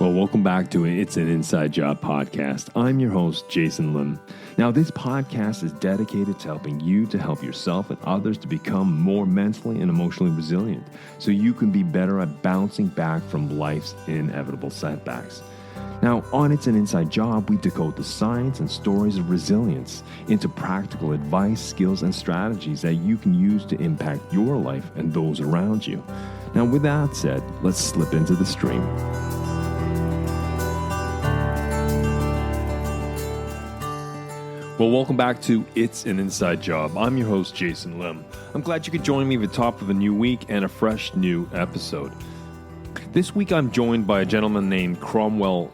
Well, welcome back to It's an Inside Job podcast. I'm your host, Jason Lim. Now, this podcast is dedicated to helping you to help yourself and others to become more mentally and emotionally resilient so you can be better at bouncing back from life's inevitable setbacks. Now, on It's an Inside Job, we decode the science and stories of resilience into practical advice, skills, and strategies that you can use to impact your life and those around you. Now, with that said, let's slip into the stream. Well, welcome back to It's an Inside Job. I'm your host, Jason Lim. I'm glad you could join me at the top of a new week and a fresh new episode. This week, I'm joined by a gentleman named Cromwell.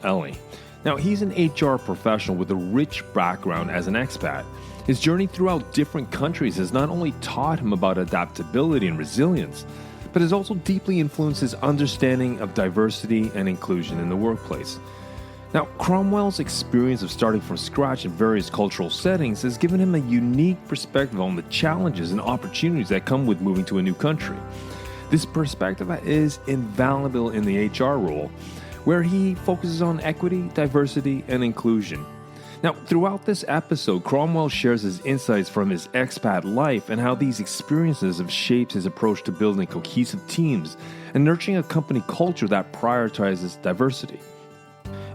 Now, he's an HR professional with a rich background as an expat. His journey throughout different countries has not only taught him about adaptability and resilience, but has also deeply influenced his understanding of diversity and inclusion in the workplace. Now, Cromwell's experience of starting from scratch in various cultural settings has given him a unique perspective on the challenges and opportunities that come with moving to a new country. This perspective is invaluable in the HR role, where he focuses on equity, diversity, and inclusion. Now, throughout this episode, Cromwell shares his insights from his expat life and how these experiences have shaped his approach to building cohesive teams and nurturing a company culture that prioritizes diversity.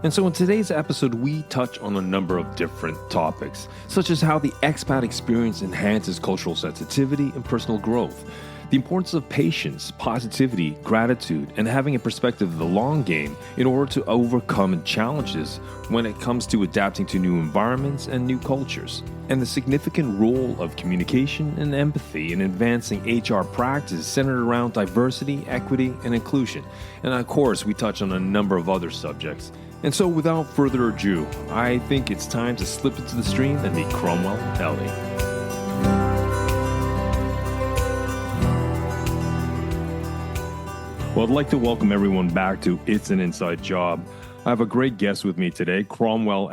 And so in today's episode, we touch on a number of different topics, such as how the expat experience enhances cultural sensitivity and personal growth, the importance of patience, positivity, gratitude, and having a perspective of the long game in order to overcome challenges when it comes to adapting to new environments and new cultures, and the significant role of communication and empathy in advancing HR practices centered around diversity, equity, and inclusion. And of course, we touch on a number of other subjects. And so without further ado, I think it's time to slip into the stream and meet Cromwell. Well, I'd like to welcome everyone back to It's an Inside Job. I have a great guest with me today, Cromwell.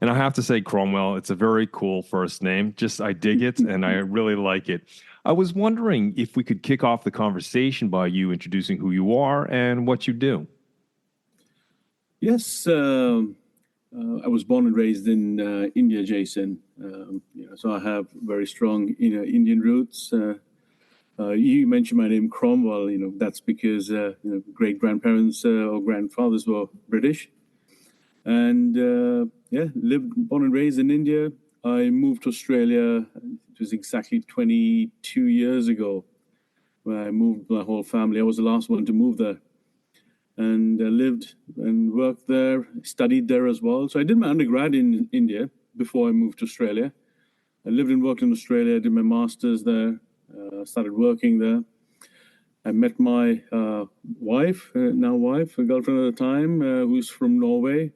And I have to say, Cromwell, it's a very cool first name. I dig it, and I really like it. I was wondering if we could kick off the conversation by you introducing who you are and what you do. Yes, I was born and raised in India, Jason. So I have very strong, Indian roots. You mentioned my name, Cromwell. That's because great grandparents or grandfathers were British, and born and raised in India. I moved to Australia. It was exactly 22 years ago when I moved my whole family. I was the last one to move there. And lived and worked there, studied there as well. So I did my undergrad in India before I moved to Australia. I lived and worked in Australia, did my master's there, started working there. I met my wife, a girlfriend at the time, who's from Norway.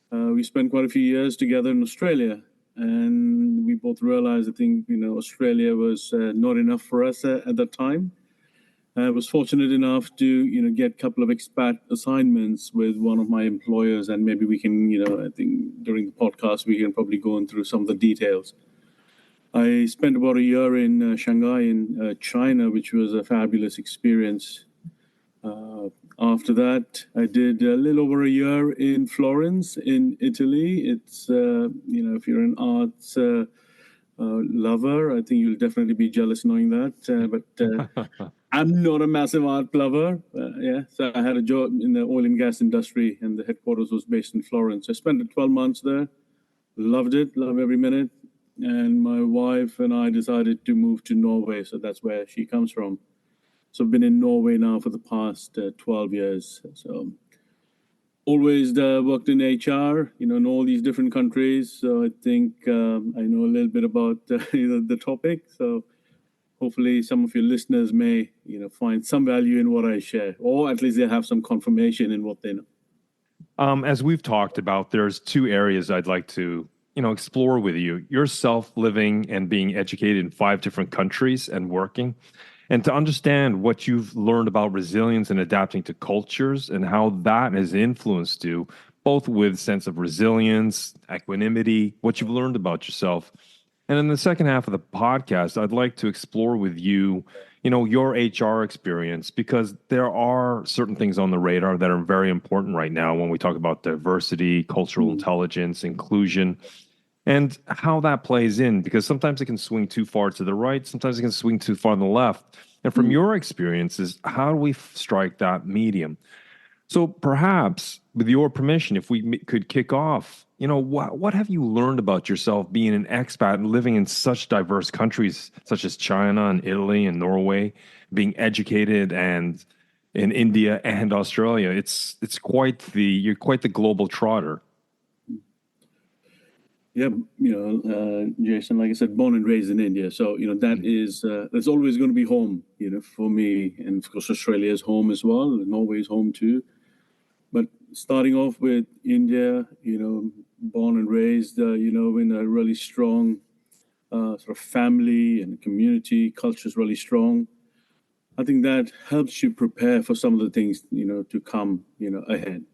We spent quite a few years together in Australia. And we both realized, I think, Australia was not enough for us at that time. I was fortunate enough to, get a couple of expat assignments with one of my employers, and maybe we can, I think during the podcast, we can probably go through some of the details. I spent about a year in Shanghai in China, which was a fabulous experience. After that, I did a little over a year in Florence in Italy. It's, if you're an arts lover, I think you'll definitely be jealous knowing that. But I'm not a massive art lover. So I had a job in the oil and gas industry, and the headquarters was based in Florence. I spent 12 months there. Loved it, love every minute. And my wife and I decided to move to Norway, so that's where she comes from. So I've been in Norway now for the past 12 years. So always worked in HR, in all these different countries. So I think I know a little bit about the topic. So hopefully some of your listeners may, find some value in what I share, or at least they have some confirmation in what they know. As we've talked about, there's two areas I'd like to, explore with you. Yourself living and being educated in 5 different countries and working, and to understand what you've learned about resilience and adapting to cultures and how that has influenced you, both with sense of resilience, equanimity, what you've learned about yourself. And in the second half of the podcast, I'd like to explore with you your HR experience, because there are certain things on the radar that are very important right now when we talk about diversity, cultural intelligence, inclusion, and how that plays in, because sometimes it can swing too far to the right, sometimes it can swing too far on the left. And from your experiences, how do we strike that medium? So perhaps, with your permission, if we could kick off, what have you learned about yourself being an expat and living in such diverse countries such as China and Italy and Norway, being educated and in India and Australia? It's you're quite the global trotter. Yeah, Jason, like I said, born and raised in India. So, that's always going to be home, for me. And of course, Australia is home as well. And Norway is home too. But starting off with India, born and raised, in a really strong sort of family and community, culture is really strong. I think that helps you prepare for some of the things, to come, ahead.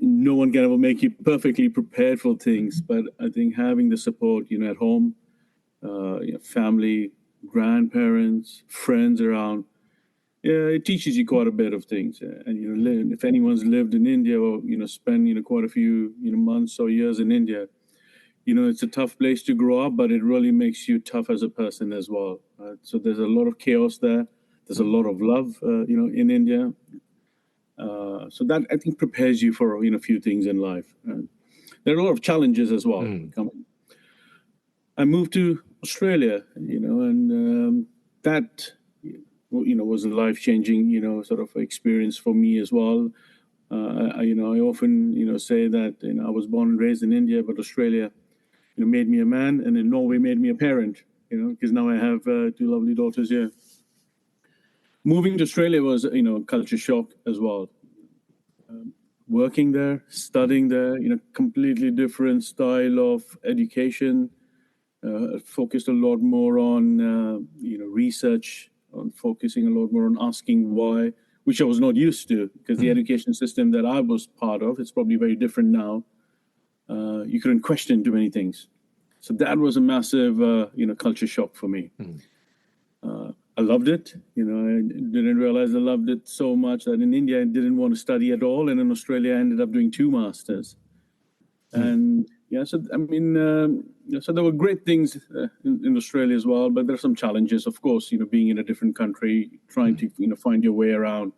No one can ever make you perfectly prepared for things, but I think having the support, at home, family, grandparents, friends around, yeah, it teaches you quite a bit of things. And if anyone's lived in India or spent quite a few months or years in India, it's a tough place to grow up, but it really makes you tough as a person as well. So there's a lot of chaos there. There's a lot of love, in India. So that, I think, prepares you for a few things in life. There are a lot of challenges as well. I moved to Australia, and that was a life-changing sort of experience for me as well. I often say that I was born and raised in India, but Australia made me a man, and then Norway made me a parent. Because now I have two lovely daughters here. Moving to Australia was culture shock as well. Working there, studying there, completely different style of education. Focused a lot more on research, on focusing a lot more on asking why, which I was not used to, because the education system that I was part of, it's probably very different now. You couldn't question too many things, so that was a massive culture shock for me. I loved it. I didn't realize I loved it so much that in India I didn't want to study at all, and in Australia I ended up doing 2 masters. And so I mean, so there were great things in Australia as well, but there are some challenges, of course. Being in a different country, trying to find your way around.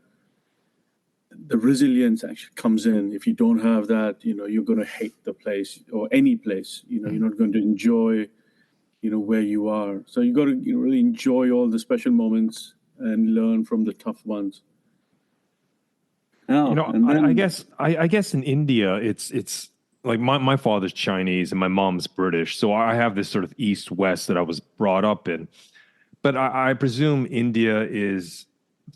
The resilience actually comes in. If you don't have that, you're going to hate the place or any place. You're not going to enjoy where you are. So you got to really enjoy all the special moments and learn from the tough ones. I guess in India, it's like my father's Chinese and my mom's British, so I have this sort of East-West that I was brought up in. But I presume India is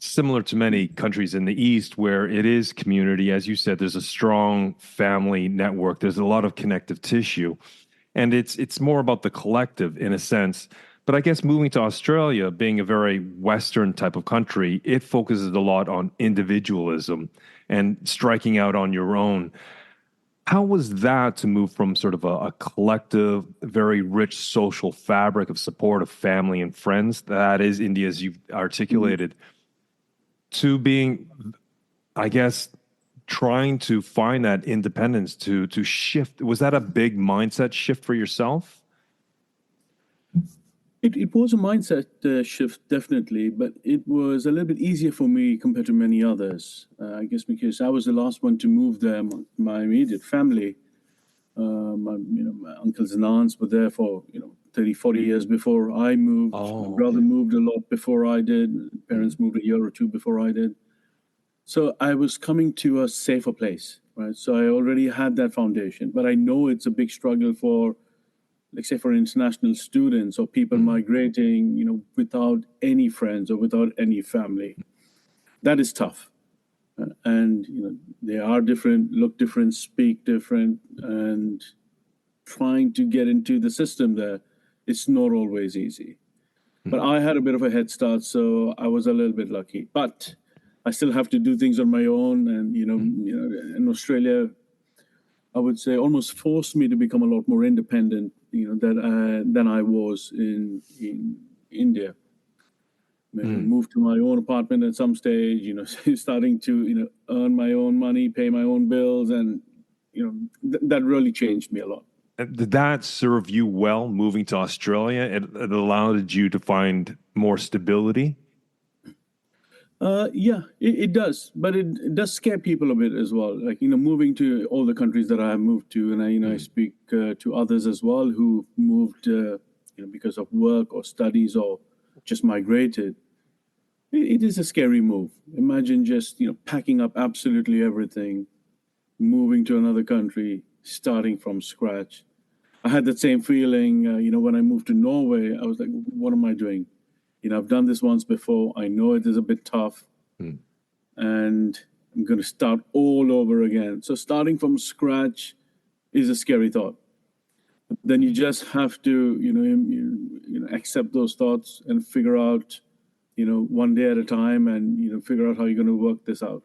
similar to many countries in the East, where it is community. As you said, there's a strong family network. There's a lot of connective tissue. And it's more about the collective in a sense. But I guess moving to Australia, being a very Western type of country, it focuses a lot on individualism and striking out on your own. How was that to move from sort of a collective, very rich social fabric of support of family and friends, that is India, as you've articulated, to being, I guess, trying to find that independence to shift? Was that a big mindset shift for yourself? It was a mindset shift, definitely, but it was a little bit easier for me compared to many others. I guess because I was the last one to move there. My immediate family, my uncles and aunts were there for 30, 40 years before I moved. My brother moved a lot before I did. Parents moved a year or two before I did. So I was coming to a safer place, right? So I already had that foundation, but I know it's a big struggle for, like, say, for international students or people migrating, without any friends or without any family. That is tough. And, they are different, look different, speak different, and trying to get into the system there, it's not always easy. But I had a bit of a head start, so I was a little bit lucky. But I still have to do things on my own, and in Australia, I would say almost forced me to become a lot more independent, than I was in India. Moved to my own apartment at some stage, starting to, earn my own money, pay my own bills. And, that really changed me a lot. Did that serve you well moving to Australia? It allowed you to find more stability? Yeah, it does, but it does scare people a bit as well. Like, moving to all the countries that I have moved to, and I speak to others as well who moved, because of work or studies or just migrated. It is a scary move. Imagine just, packing up absolutely everything, moving to another country, starting from scratch. I had that same feeling, when I moved to Norway. I was like, what am I doing? I've done this once before. I know it is a bit tough, and I'm going to start all over again. So starting from scratch is a scary thought. Then you just have to, accept those thoughts and figure out, one day at a time, and figure out how you're going to work this out.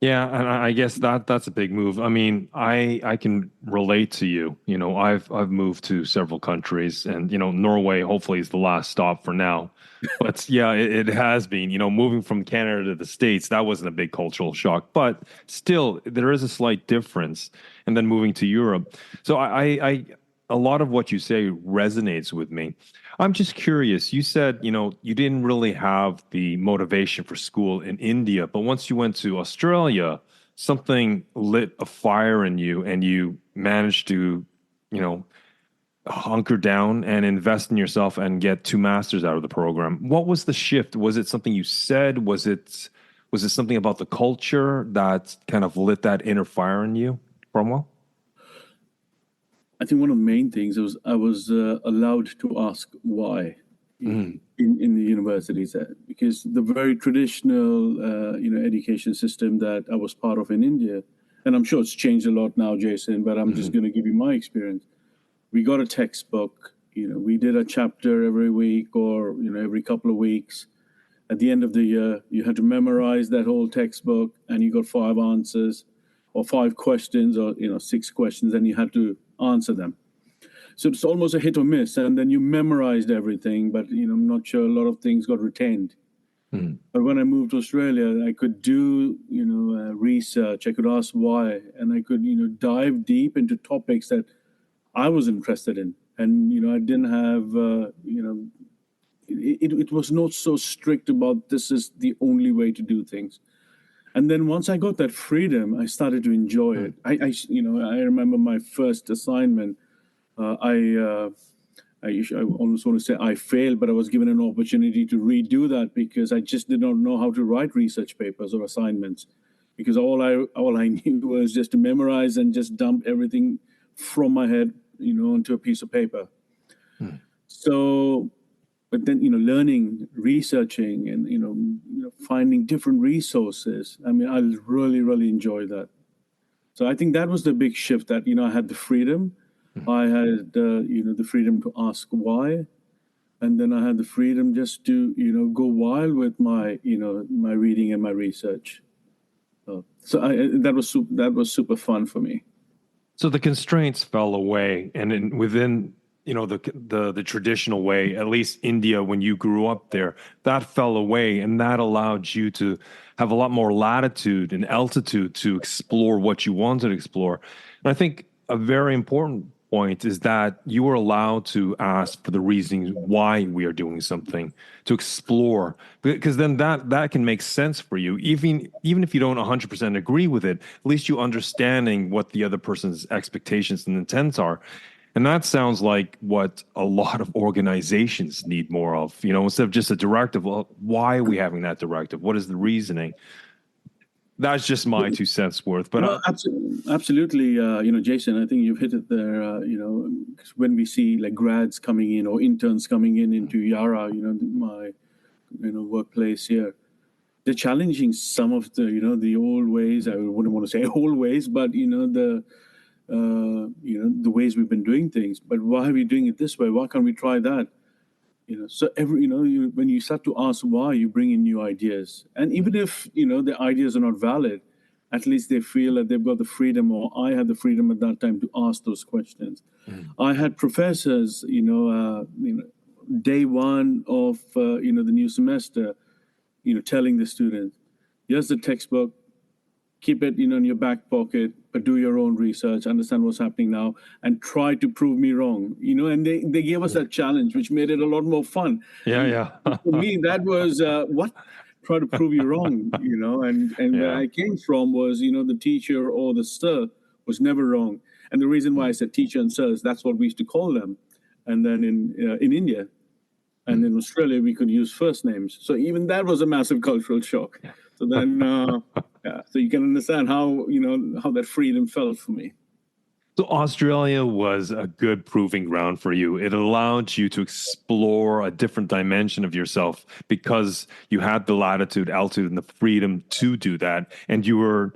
Yeah, and I guess that's a big move. I mean, I can relate to you. I've moved to several countries, and Norway hopefully is the last stop for now. But yeah, it has been. Moving from Canada to the States, that wasn't a big cultural shock, but still, there is a slight difference. And then moving to Europe, so I a lot of what you say resonates with me. I'm just curious. You said, you didn't really have the motivation for school in India, but once you went to Australia, something lit a fire in you and you managed to, you know, hunker down and invest in yourself and get 2 masters out of the program. What was the shift? Was it something you said? Was it something about the culture that kind of lit that inner fire in you, Cromwell? I think one of the main things was I was allowed to ask why Mm, in the universities, because the very traditional education system that I was part of in India, and I'm sure it's changed a lot now, Jason, but I'm just mhm, going to give you my experience. We got a textbook, we did a chapter every week or every couple of weeks. At the end of the year, you had to memorize that whole textbook, and you got 5 answers or 5 questions or 6 questions, and you had to answer them. So it's almost a hit or miss, and then you memorized everything, but I'm not sure a lot of things got retained. mhm. But when I moved to Australia, I could do research. I could ask why, and I could dive deep into topics that I was interested in, and I didn't have it was not so strict about this is the only way to do things. And then once I got that freedom, I started to enjoy it. I remember my first assignment. I almost want to say I failed, but I was given an opportunity to redo that because I just did not know how to write research papers or assignments, because all I knew was just to memorize and just dump everything from my head, onto a piece of paper. Mm. So, but then learning, researching, and finding different resources. I mean, I really, really enjoy that. So I think that was the big shift, that I had the freedom. I had the freedom to ask why, and then I had the freedom just to go wild with my reading and my research. That was super fun for me. So the constraints fell away, and within the traditional way, at least India, when you grew up there, that fell away, and that allowed you to have a lot more latitude and altitude to explore what you wanted to explore. And I think a very important point is that you were allowed to ask for the reasons why we are doing something, to explore, because then that can make sense for you, even if you don't 100% agree with it. At least you understanding what the other person's expectations and intents are. And that sounds like what a lot of organizations need more of, instead of just a directive. Well, why are we having that directive? What is the reasoning? That's just my 2 cents worth. But No, absolutely. Jason, I think you've hit it there. 'Cause when we see like grads coming in or interns coming in into Yara, my workplace here, they're challenging some of the the old ways. I wouldn't want to say old ways, but the ways we've been doing things. But why are we doing it this way? Why can't we try that? So when you start to ask why, you bring in new ideas, and even if the ideas are not valid, at least they feel that they've got the freedom, or I had the freedom at that time to ask those questions. mm, I had professors, day one of the new semester, telling the students, here's the textbook, keep it in your back pocket, but do your own research, understand what's happening now, and try to prove me wrong. And they gave us that challenge, which made it a lot more fun. Yeah. For me, that was what try to prove you wrong. And where I came from was the teacher or the sir was never wrong. And the reason why I said teacher and sirs, that's what we used to call them. And then in India and in Australia, we could use first names. So even that was a massive cultural shock. So then, so you can understand how that freedom felt for me. So Australia was a good proving ground for you. It allowed you to explore a different dimension of yourself because you had the latitude, altitude, and the freedom to do that. And you were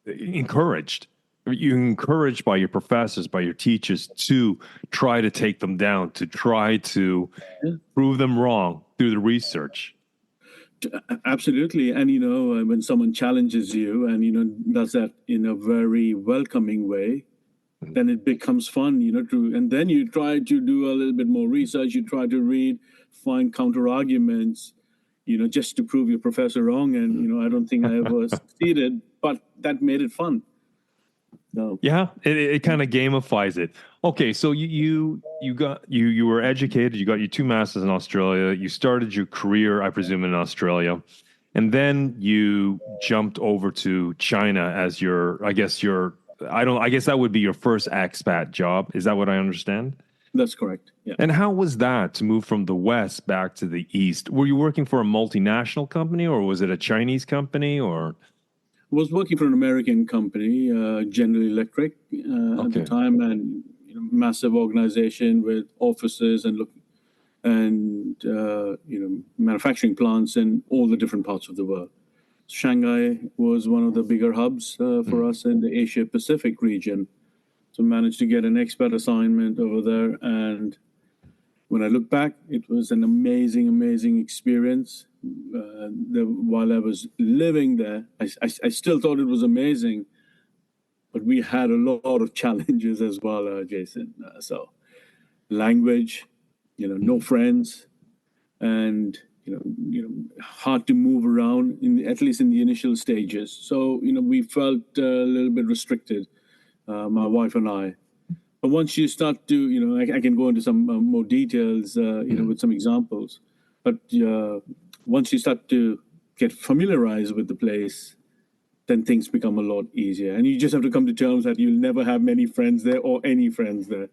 encouraged. You're encouraged by your professors, by your teachers to try to take them down, to try to prove them wrong through the research. Absolutely. And, when someone challenges you and, does that in a very welcoming way, then it becomes fun, and then you try to do a little bit more research. You try to read, find counter arguments, just to prove your professor wrong. And, I don't think I ever succeeded, but that made it fun. No. Yeah, it kind of gamifies it. Okay, so you were educated. You got your 2 masters in Australia. You started your career, I presume, in Australia, and then you jumped over to China as I guess that would be your first expat job. Is that what I understand? That's correct. Yeah. And how was that to move from the West back to the East? Were you working for a multinational company, or was it a Chinese company, or? Was working for an American company, General Electric, at the time, and massive organization with offices and manufacturing plants in all the different parts of the world. Shanghai was one of the bigger hubs for us in the Asia Pacific region. So managed to get an expat assignment over there, and when I look back, it was an amazing experience. While I was living there, I still thought it was amazing, but we had a lot of challenges as well, Jason. So language, no friends, and hard to move around at least in the initial stages. So we felt a little bit restricted, my wife and I. But once you start to, I can go into some more details, with some examples. But once you start to get familiarized with the place, then things become a lot easier. And you just have to come to terms that you'll never have many friends there or any friends there.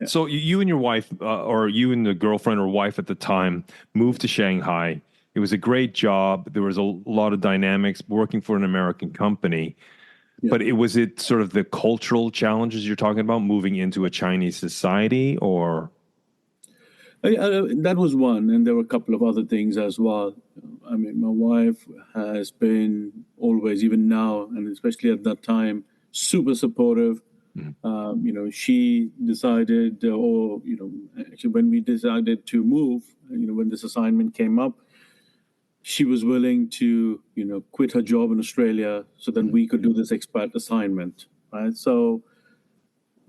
Yeah. So you and your wife, or you and the girlfriend or wife at the time, moved to Shanghai. It was a great job. There was a lot of dynamics working for an American company. Yeah. But was it sort of the cultural challenges you're talking about, moving into a Chinese society, or? That was one, and there were a couple of other things as well. I mean, my wife has been always, even now, and especially at that time, super supportive. She decided, actually, when we decided to move, when this assignment came up, she was willing to, quit her job in Australia so that we could do this expat assignment, right? So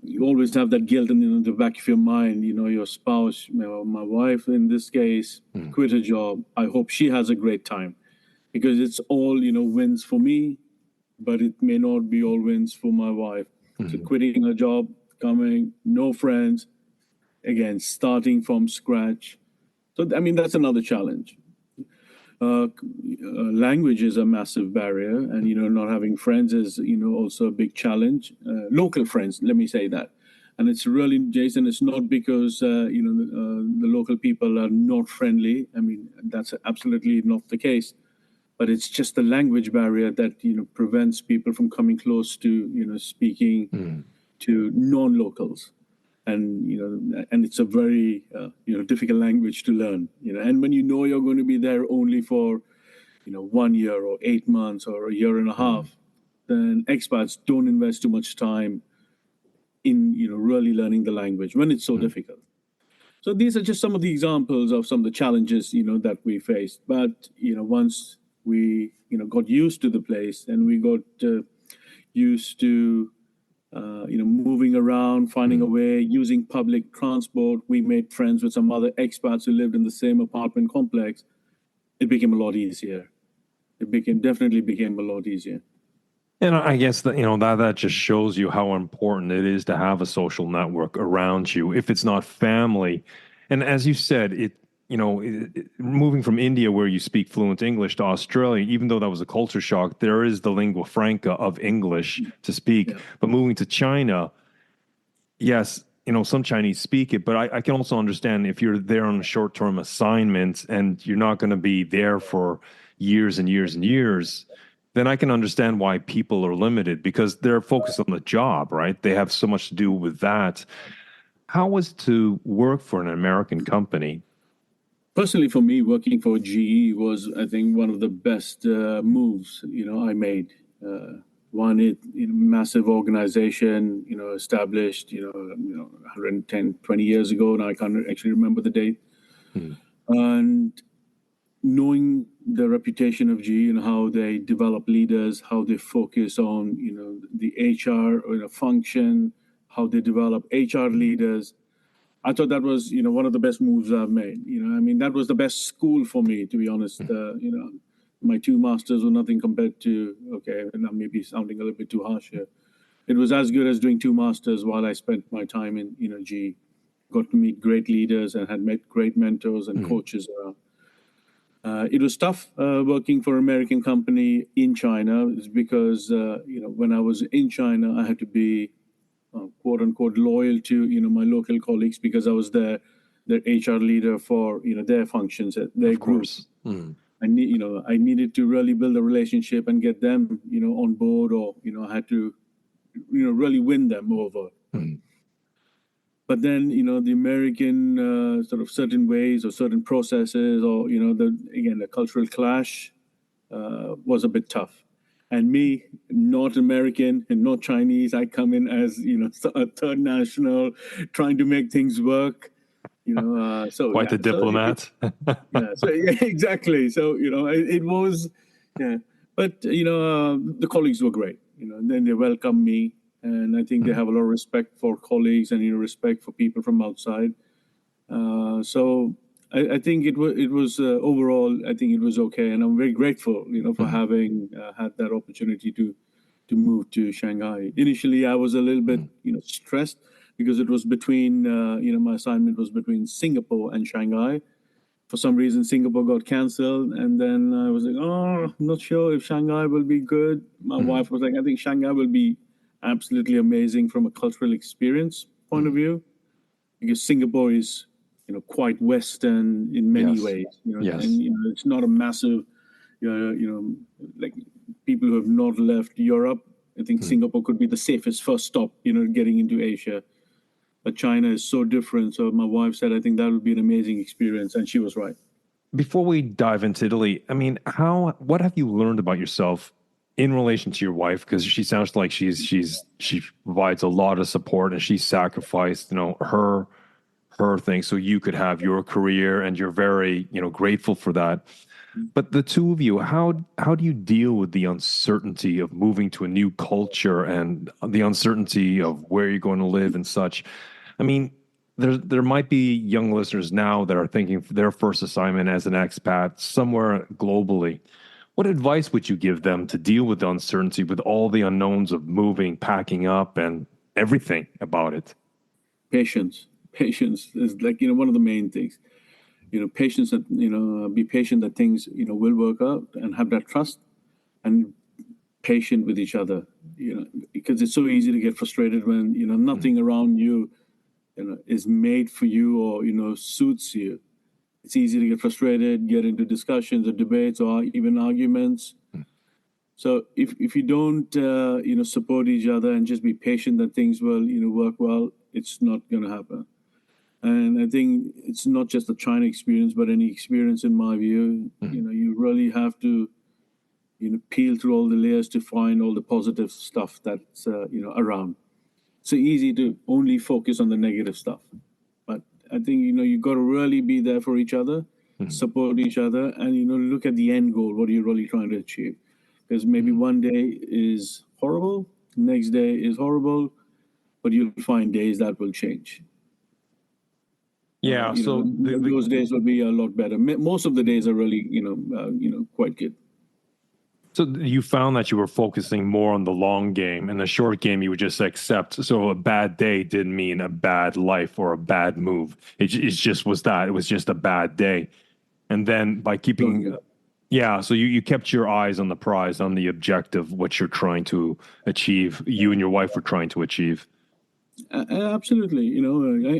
you always have that guilt in the back of your mind, your spouse, my wife in this case, quit her job. I hope she has a great time, because it's all, wins for me, but it may not be all wins for my wife. So quitting her job, coming, no friends, again, starting from scratch. So, I mean, that's another challenge. Language is a massive barrier, and not having friends is also a big challenge. Local friends, let me say that. And it's really, Jason, it's not because the local people are not friendly. I mean, that's absolutely not the case, but it's just the language barrier that prevents people from coming close to speaking to non-locals. And it's a very difficult language to learn. And when you're going to be there only for 1 year or 8 months or a year and a half, then expats don't invest too much time in really learning the language when it's so difficult. So these are just some of the examples of some of the challenges that we faced. But once we got used to the place, and we got used to moving around, finding a way, using public transport. We made friends with some other expats who lived in the same apartment complex. It became a lot easier. Definitely became a lot easier. And I guess that, that just shows you how important it is to have a social network around you. If it's not family, and as you said, moving from India, where you speak fluent English, to Australia, even though that was a culture shock, there is the lingua franca of English to speak. Yeah. But moving to China, yes, some Chinese speak it, but I can also understand if you're there on a short-term assignment and you're not going to be there for years and years and years, then I can understand why people are limited because they're focused on the job, right? They have so much to do with that. How was it to work for an American company? Personally, for me, working for GE was, I think, one of the best moves, I made. Massive organization, established, 110, 20 years ago. Now I can't actually remember the date. And knowing the reputation of GE and how they develop leaders, how they focus on, the HR function, how they develop HR leaders. I thought that was, one of the best moves I've made. That was the best school for me, to be honest. My 2 masters were nothing compared to, okay, and I may be sounding a little bit too harsh here. It was as good as doing 2 masters while I spent my time in, GE. Got to meet great leaders and had met great mentors and coaches around. It was tough working for an American company in China, because when I was in China, I had to be quote unquote loyal to my local colleagues because I was their HR leader for their functions, their groups. I needed to really build a relationship and get them on board, or I had to really win them over. But then, the American sort of certain ways or certain processes, or, the cultural clash was a bit tough. And me, not American and not Chinese, I come in as, a third national trying to make things work. Quite the diplomat. Exactly. So, it was, yeah. But, the colleagues were great, and then they welcomed me. And I think they have a lot of respect for colleagues and respect for people from outside. So I think it was overall. I think it was okay, and I'm very grateful, for having had that opportunity to move to Shanghai. Initially, I was a little bit, stressed because it was between, my assignment was between Singapore and Shanghai. For some reason, Singapore got cancelled, and then I was like, oh, I'm not sure if Shanghai will be good. My wife was like, I think Shanghai will be absolutely amazing from a cultural experience point of view, because Singapore is, quite Western in many ways. Yes. And it's not a massive, like people who have not left Europe. I think Singapore could be the safest first stop, getting into Asia. But China is so different. So my wife said, I think that would be an amazing experience, and she was right. Before we dive into Italy, I mean, what have you learned about yourself in relation to your wife? Because she sounds like she provides a lot of support, and she sacrificed, her thing so you could have your career, and you're very, grateful for that. But the two of you, how do you deal with the uncertainty of moving to a new culture and the uncertainty of where you're going to live and such? I mean, there might be young listeners now that are thinking their first assignment as an expat somewhere globally. What advice would you give them to deal with the uncertainty, with all the unknowns of moving, packing up, and everything about it? Patience is like, one of the main things. Patience, that be patient that things will work out, and have that trust, and patient with each other. Because it's so easy to get frustrated when nothing around you is made for you, or suits you. It's easy to get frustrated, get into discussions or debates, or even arguments. So if you don't support each other and just be patient that things will work well, it's not going to happen. And I think it's not just the China experience, but any experience, in my view. You really have to peel through all the layers to find all the positive stuff that's around. It's so easy to only focus on the negative stuff, but I think you got to really be there for each other, support each other, and look at the end goal. What are you really trying to achieve? Because maybe one day is horrible, next day is horrible, but you'll find days that will change. Yeah. So Those days will be a lot better. Most of the days are really, quite good. so you found that you were focusing more on the long game, and the short game you would just accept. So a bad day didn't mean a bad life or a bad move. It just was that. It was just a bad day. And then by keeping, yeah, so you kept your eyes on the prize, on the objective, what you're trying to achieve, you and your wife were trying to achieve. Absolutely.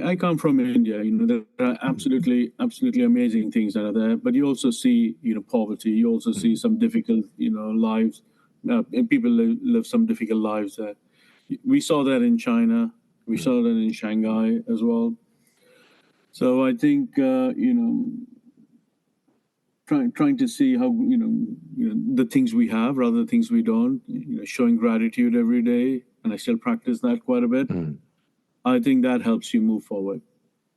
I come from India. There are absolutely amazing things that are there. But you also see, poverty. You also see some difficult, lives. And people live some difficult lives there. We saw that in China. We saw that in Shanghai as well. So I think, trying to see how, the things we have rather than things we don't, showing gratitude every day. And I still practice that quite a bit. I think that helps you move forward.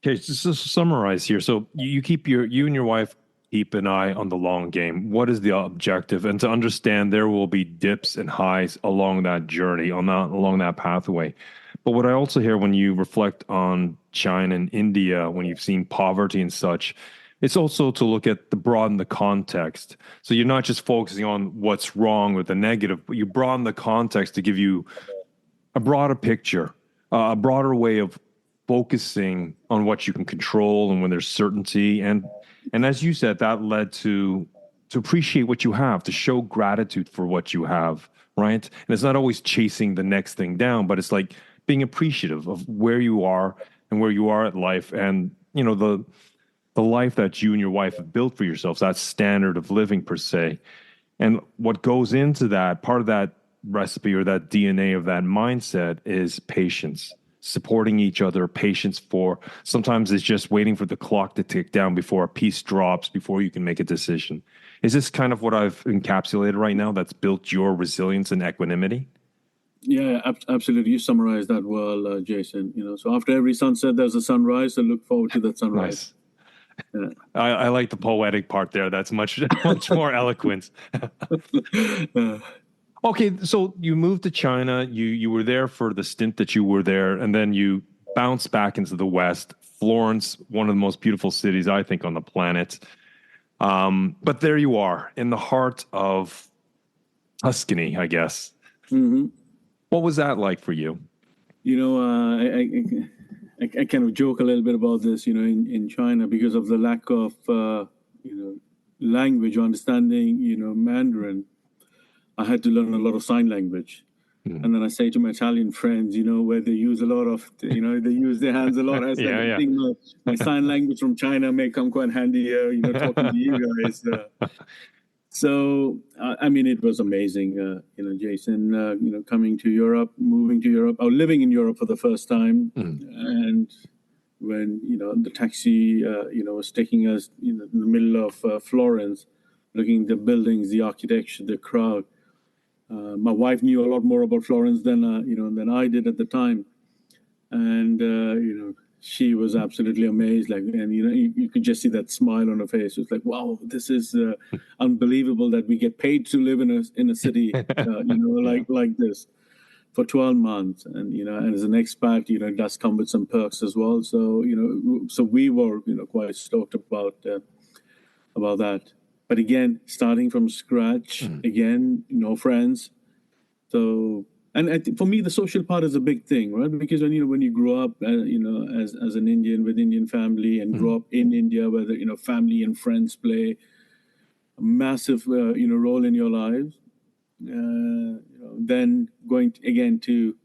Okay, just to summarize here. So you and your wife keep an eye on the long game. What is the objective? And to understand there will be dips and highs along that journey, along that pathway. But what I also hear when you reflect on China and India, when you've seen poverty and such, it's also to look at broaden the context. So you're not just focusing on what's wrong or the negative, but you broaden the context to give you a broader picture, a broader way of focusing on what you can control and when there's certainty. And as you said, that led to appreciate what you have, to show gratitude for what you have, right? And it's not always chasing the next thing down, but it's like being appreciative of where you are and where you are at life, and the life that you and your wife have built for yourselves, that standard of living per se. And what goes into that, part of that recipe or that DNA of that mindset is patience, supporting each other, patience for sometimes it's just waiting for the clock to tick down before a piece drops, before you can make a decision. Is this kind of what I've encapsulated right now that's built your resilience and equanimity? Yeah, absolutely. You summarized that well, Jason. So after every sunset, there's a sunrise. So look forward to that sunrise. Nice. Yeah. I like the poetic part there. That's much more eloquent. Okay, so you moved to China. You were there for the stint that you were there, and then you bounced back into the West. Florence, one of the most beautiful cities, I think, on the planet. But there you are in the heart of Tuscany, I guess. Mm-hmm. What was that like for you? I kind of joke a little bit about this, in China, because of the lack of, language understanding, Mandarin. I had to learn a lot of sign language. And then I say to my Italian friends, where they use a lot of, they use their hands a lot. I said, I think my sign language from China may come quite handy here, talking to you guys. So, I mean, it was amazing, Jason, coming to Europe, moving to Europe, or living in Europe for the first time. And when, the taxi, was taking us, in the middle of Florence, looking at the buildings, the architecture, the crowd. My wife knew a lot more about Florence than I did at the time, and she was absolutely amazed. Like, and you could just see that smile on her face. It was like, wow, this is unbelievable that we get paid to live in a city, like this for 12 months, and and as an expat, it does come with some perks as well. So so we were quite stoked about that. But again, starting from scratch, again, no friends. So, and I think for me, the social part is a big thing, right? Because when you grow up, as an Indian with Indian family, and grow up in India, where family and friends play a massive role in your lives. Then going again to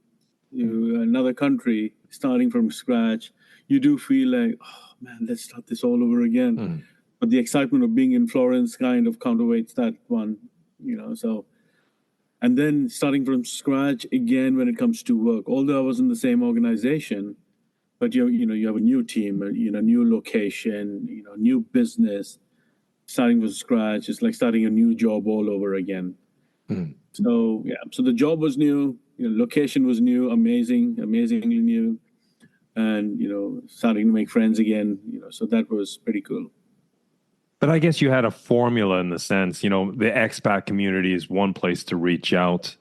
another country, starting from scratch, you do feel like, oh man, let's start this all over again. But the excitement of being in Florence kind of counterweights that one, so. And then starting from scratch again when it comes to work. Although I was in the same organization, but you have a new team, new location, new business. Starting from scratch, it's like starting a new job all over again. So yeah, so the job was new, location was new, amazingly new, and starting to make friends again. So that was pretty cool. But I guess you had a formula in the sense, the expat community is one place to reach out.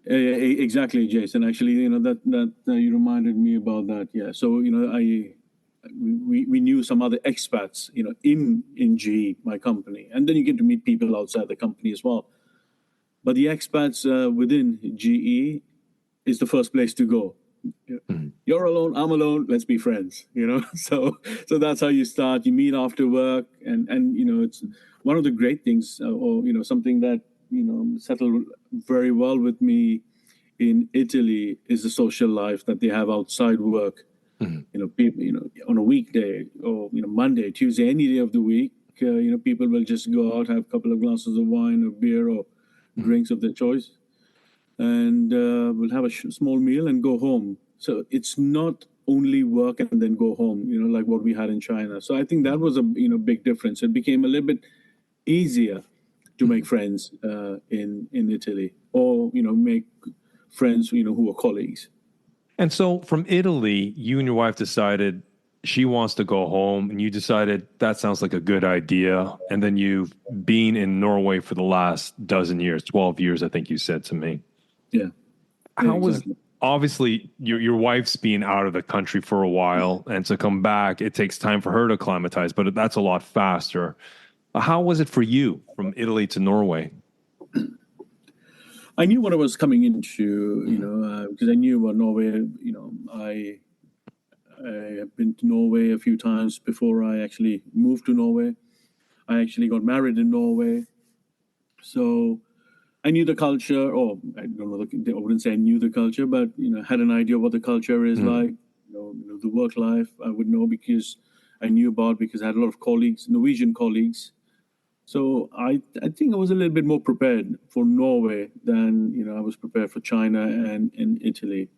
Exactly, Jason. Actually, that you reminded me about that. Yeah. So we knew some other expats, in GE, my company, and then you get to meet people outside the company as well. But the expats within GE is the first place to go. You're alone, I'm alone. Let's be friends. So that's how you start. You meet after work, and it's one of the great things, or something that settled very well with me in Italy is the social life that they have outside work. People, on a weekday or Monday, Tuesday, any day of the week, people will just go out, have a couple of glasses of wine or beer or drinks of their choice, and we'll have a small meal and go home. So it's not only work and then go home, like what we had in China. So I think that was a big difference. It became a little bit easier to make friends in Italy, or make friends who are colleagues. And so from Italy, you and your wife decided she wants to go home, and you decided that sounds like a good idea. And then you've been in Norway for the last dozen years, 12 years, I think you said to me. Yeah. How exactly. was, obviously, your wife's been out of the country for a while, and to come back, it takes time for her to acclimatize, but that's a lot faster. How was it for you from Italy to Norway? I knew what I was coming into, because I knew about Norway. I have been to Norway a few times before I actually moved to Norway. I actually got married in Norway. So I knew the culture, or I don't know, I wouldn't say I knew the culture, but, had an idea what the culture is like. The work life I would know because I had a lot of colleagues, Norwegian colleagues. So I think I was a little bit more prepared for Norway than I was prepared for China and Italy.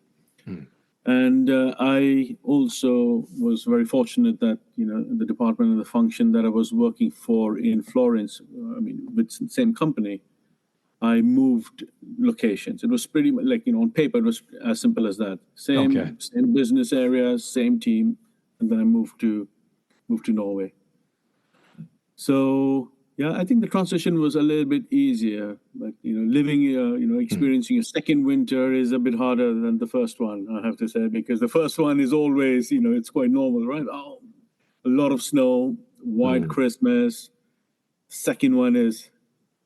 And I also was very fortunate that the department and the function that I was working for in Florence, with the same company, I moved locations. It was pretty much like on paper it was as simple as that. Okay. Same business area, same team, and then I moved to Norway. So yeah, I think the transition was a little bit easier, but living, experiencing a second winter is a bit harder than the first one, I have to say, because the first one is always, it's quite normal, right? Oh, a lot of snow, white Christmas. Second one is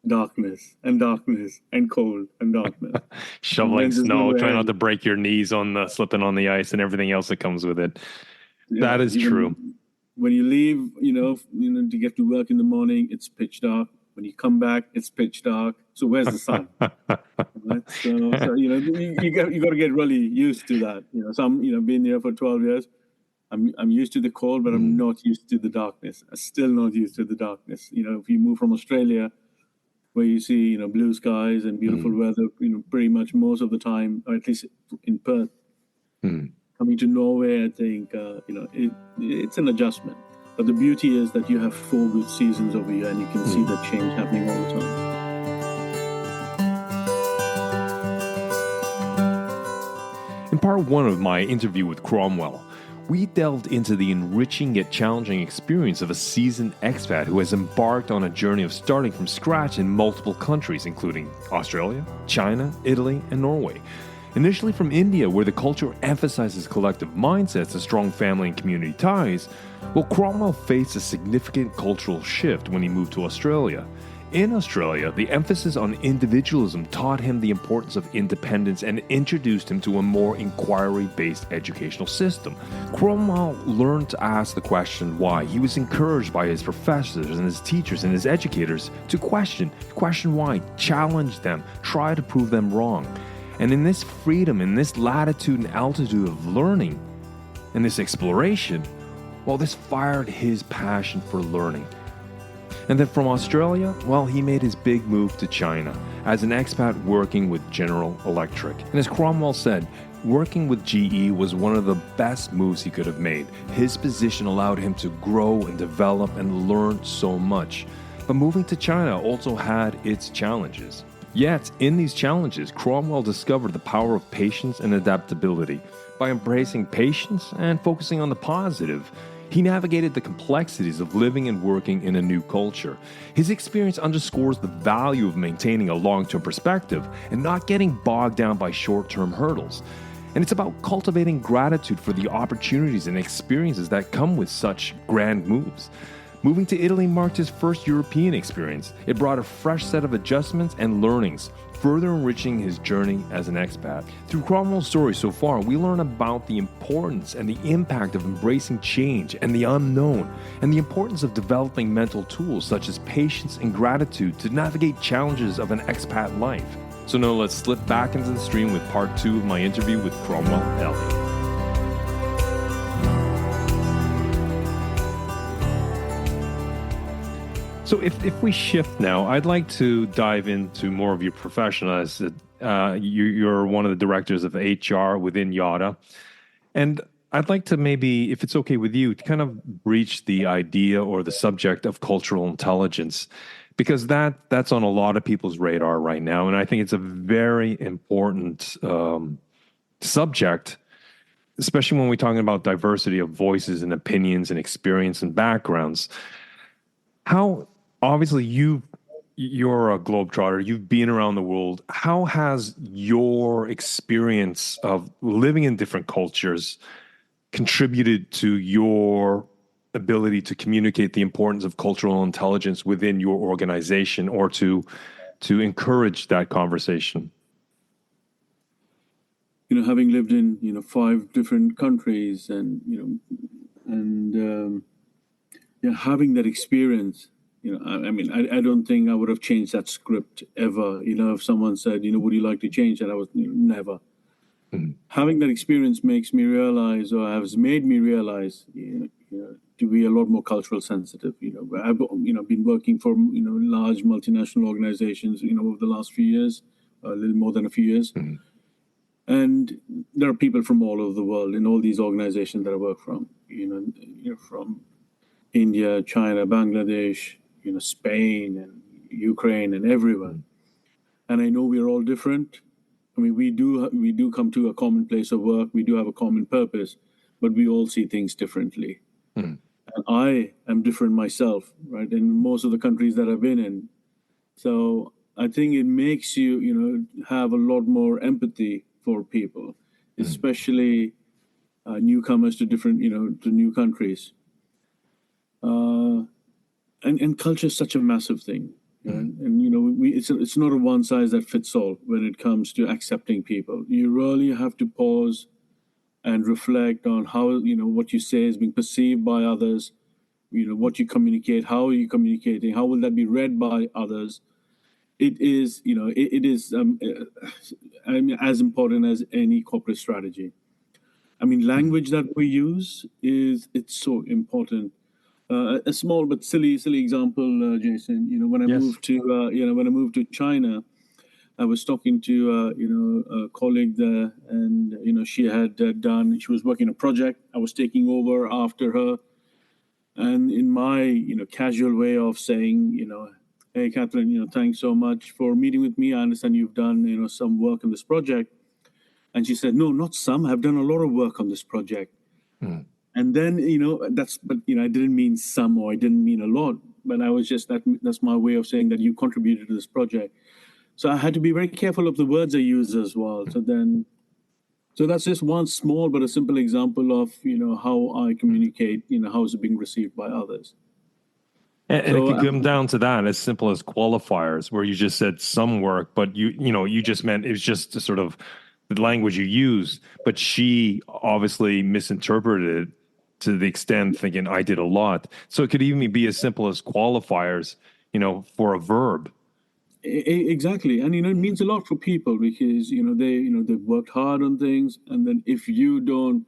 darkness and cold and darkness. Shoveling snow, trying not to break your knees on the slipping on the ice and everything else that comes with it. That is true. When you leave, to get to work in the morning, it's pitch dark. When you come back, it's pitch dark. So where's the sun? Right? So you got to get really used to that. So I'm been here for 12 years. I'm used to the cold, but I'm not used to the darkness. I'm still not used to the darkness. If you move from Australia, where you see blue skies and beautiful weather, pretty much most of the time, or at least in Perth. Coming to Norway, I think it's an adjustment. But the beauty is that you have 4 good seasons over here, and you can see the change happening all the time. In part 1 of my interview with Cromwell, we delved into the enriching yet challenging experience of a seasoned expat who has embarked on a journey of starting from scratch in multiple countries, including Australia, China, Italy, and Norway. Initially from India, where the culture emphasizes collective mindsets and strong family and community ties, Cromwell faced a significant cultural shift when he moved to Australia. In Australia, the emphasis on individualism taught him the importance of independence and introduced him to a more inquiry-based educational system. Cromwell learned to ask the question why. He was encouraged by his professors and his teachers and his educators to question why, challenge them, try to prove them wrong. And in this freedom, in this latitude and altitude of learning, and this exploration, this fired his passion for learning. And then from Australia, he made his big move to China as an expat working with General Electric. And as Cromwell said, working with GE was one of the best moves he could have made. His position allowed him to grow and develop and learn so much. But moving to China also had its challenges. Yet, in these challenges, Cromwell discovered the power of patience and adaptability. By embracing patience and focusing on the positive, He navigated the complexities of living and working in a new culture. His experience underscores the value of maintaining a long-term perspective and not getting bogged down by short-term hurdles. And it's about cultivating gratitude for the opportunities and experiences that come with such grand moves. Moving to Italy marked his first European experience. It brought a fresh set of adjustments and learnings, further enriching his journey as an expat. Through Cromwell's story so far, we learn about the importance and the impact of embracing change and the unknown, and the importance of developing mental tools such as patience and gratitude to navigate challenges of an expat life. So now let's slip back into the stream with part 2 of my interview with Cromwell Elliott. So if we shift now, I'd like to dive into more of your profession. As you're one of the directors of HR within Yada. And I'd like to maybe, if it's okay with you, to kind of breach the idea or the subject of cultural intelligence, because that's on a lot of people's radar right now. And I think it's a very important subject, especially when we're talking about diversity of voices and opinions and experience and backgrounds. How, obviously, you're a globetrotter, you've been around the world. How has your experience of living in different cultures contributed to your ability to communicate the importance of cultural intelligence within your organization, or to encourage that conversation? Having lived in 5 different countries, and having that experience, I don't think I would have changed that script ever. If someone said, would you like to change that, I was never. Having that experience makes me realize, or has made me realize, to be a lot more cultural sensitive. I've been working for large multinational organizations over the last few years, a little more than a few years, and there are people from all over the world in all these organizations that I work from. From India, China, Bangladesh, Spain and Ukraine and everywhere. And I know we're all different. We do come to a common place of work. We do have a common purpose, but we all see things differently. And I am different myself, right? In most of the countries that I've been in. So I think it makes you, have a lot more empathy for people, especially newcomers to different, to new countries. And culture is such a massive thing. And it's not a one size that fits all when it comes to accepting people. You really have to pause and reflect on how what you say is being perceived by others. What you communicate, how are you communicating, how will that be read by others? It is as important as any corporate strategy. Language that we use it's so important. A small but silly example, Jason. When I moved to China, I was talking to a colleague there, and she was working a project. I was taking over after her, and in my casual way of saying, hey Catherine, thanks so much for meeting with me. I understand you've done some work on this project. And she said, no, not some. I've done a lot of work on this project. And then, I didn't mean some, or I didn't mean a lot, but I was just, that's my way of saying that you contributed to this project. So I had to be very careful of the words I use as well. So that's just one small but a simple example of, how I communicate, how is it being received by others. And it could come down to that, as simple as qualifiers, where you just said some work, but you just meant it was just sort of the language you used, but she obviously misinterpreted it to the extent thinking I did a lot. So it could even be as simple as qualifiers, for a verb. Exactly. And, it means a lot for people because, they've worked hard on things. And then if you don't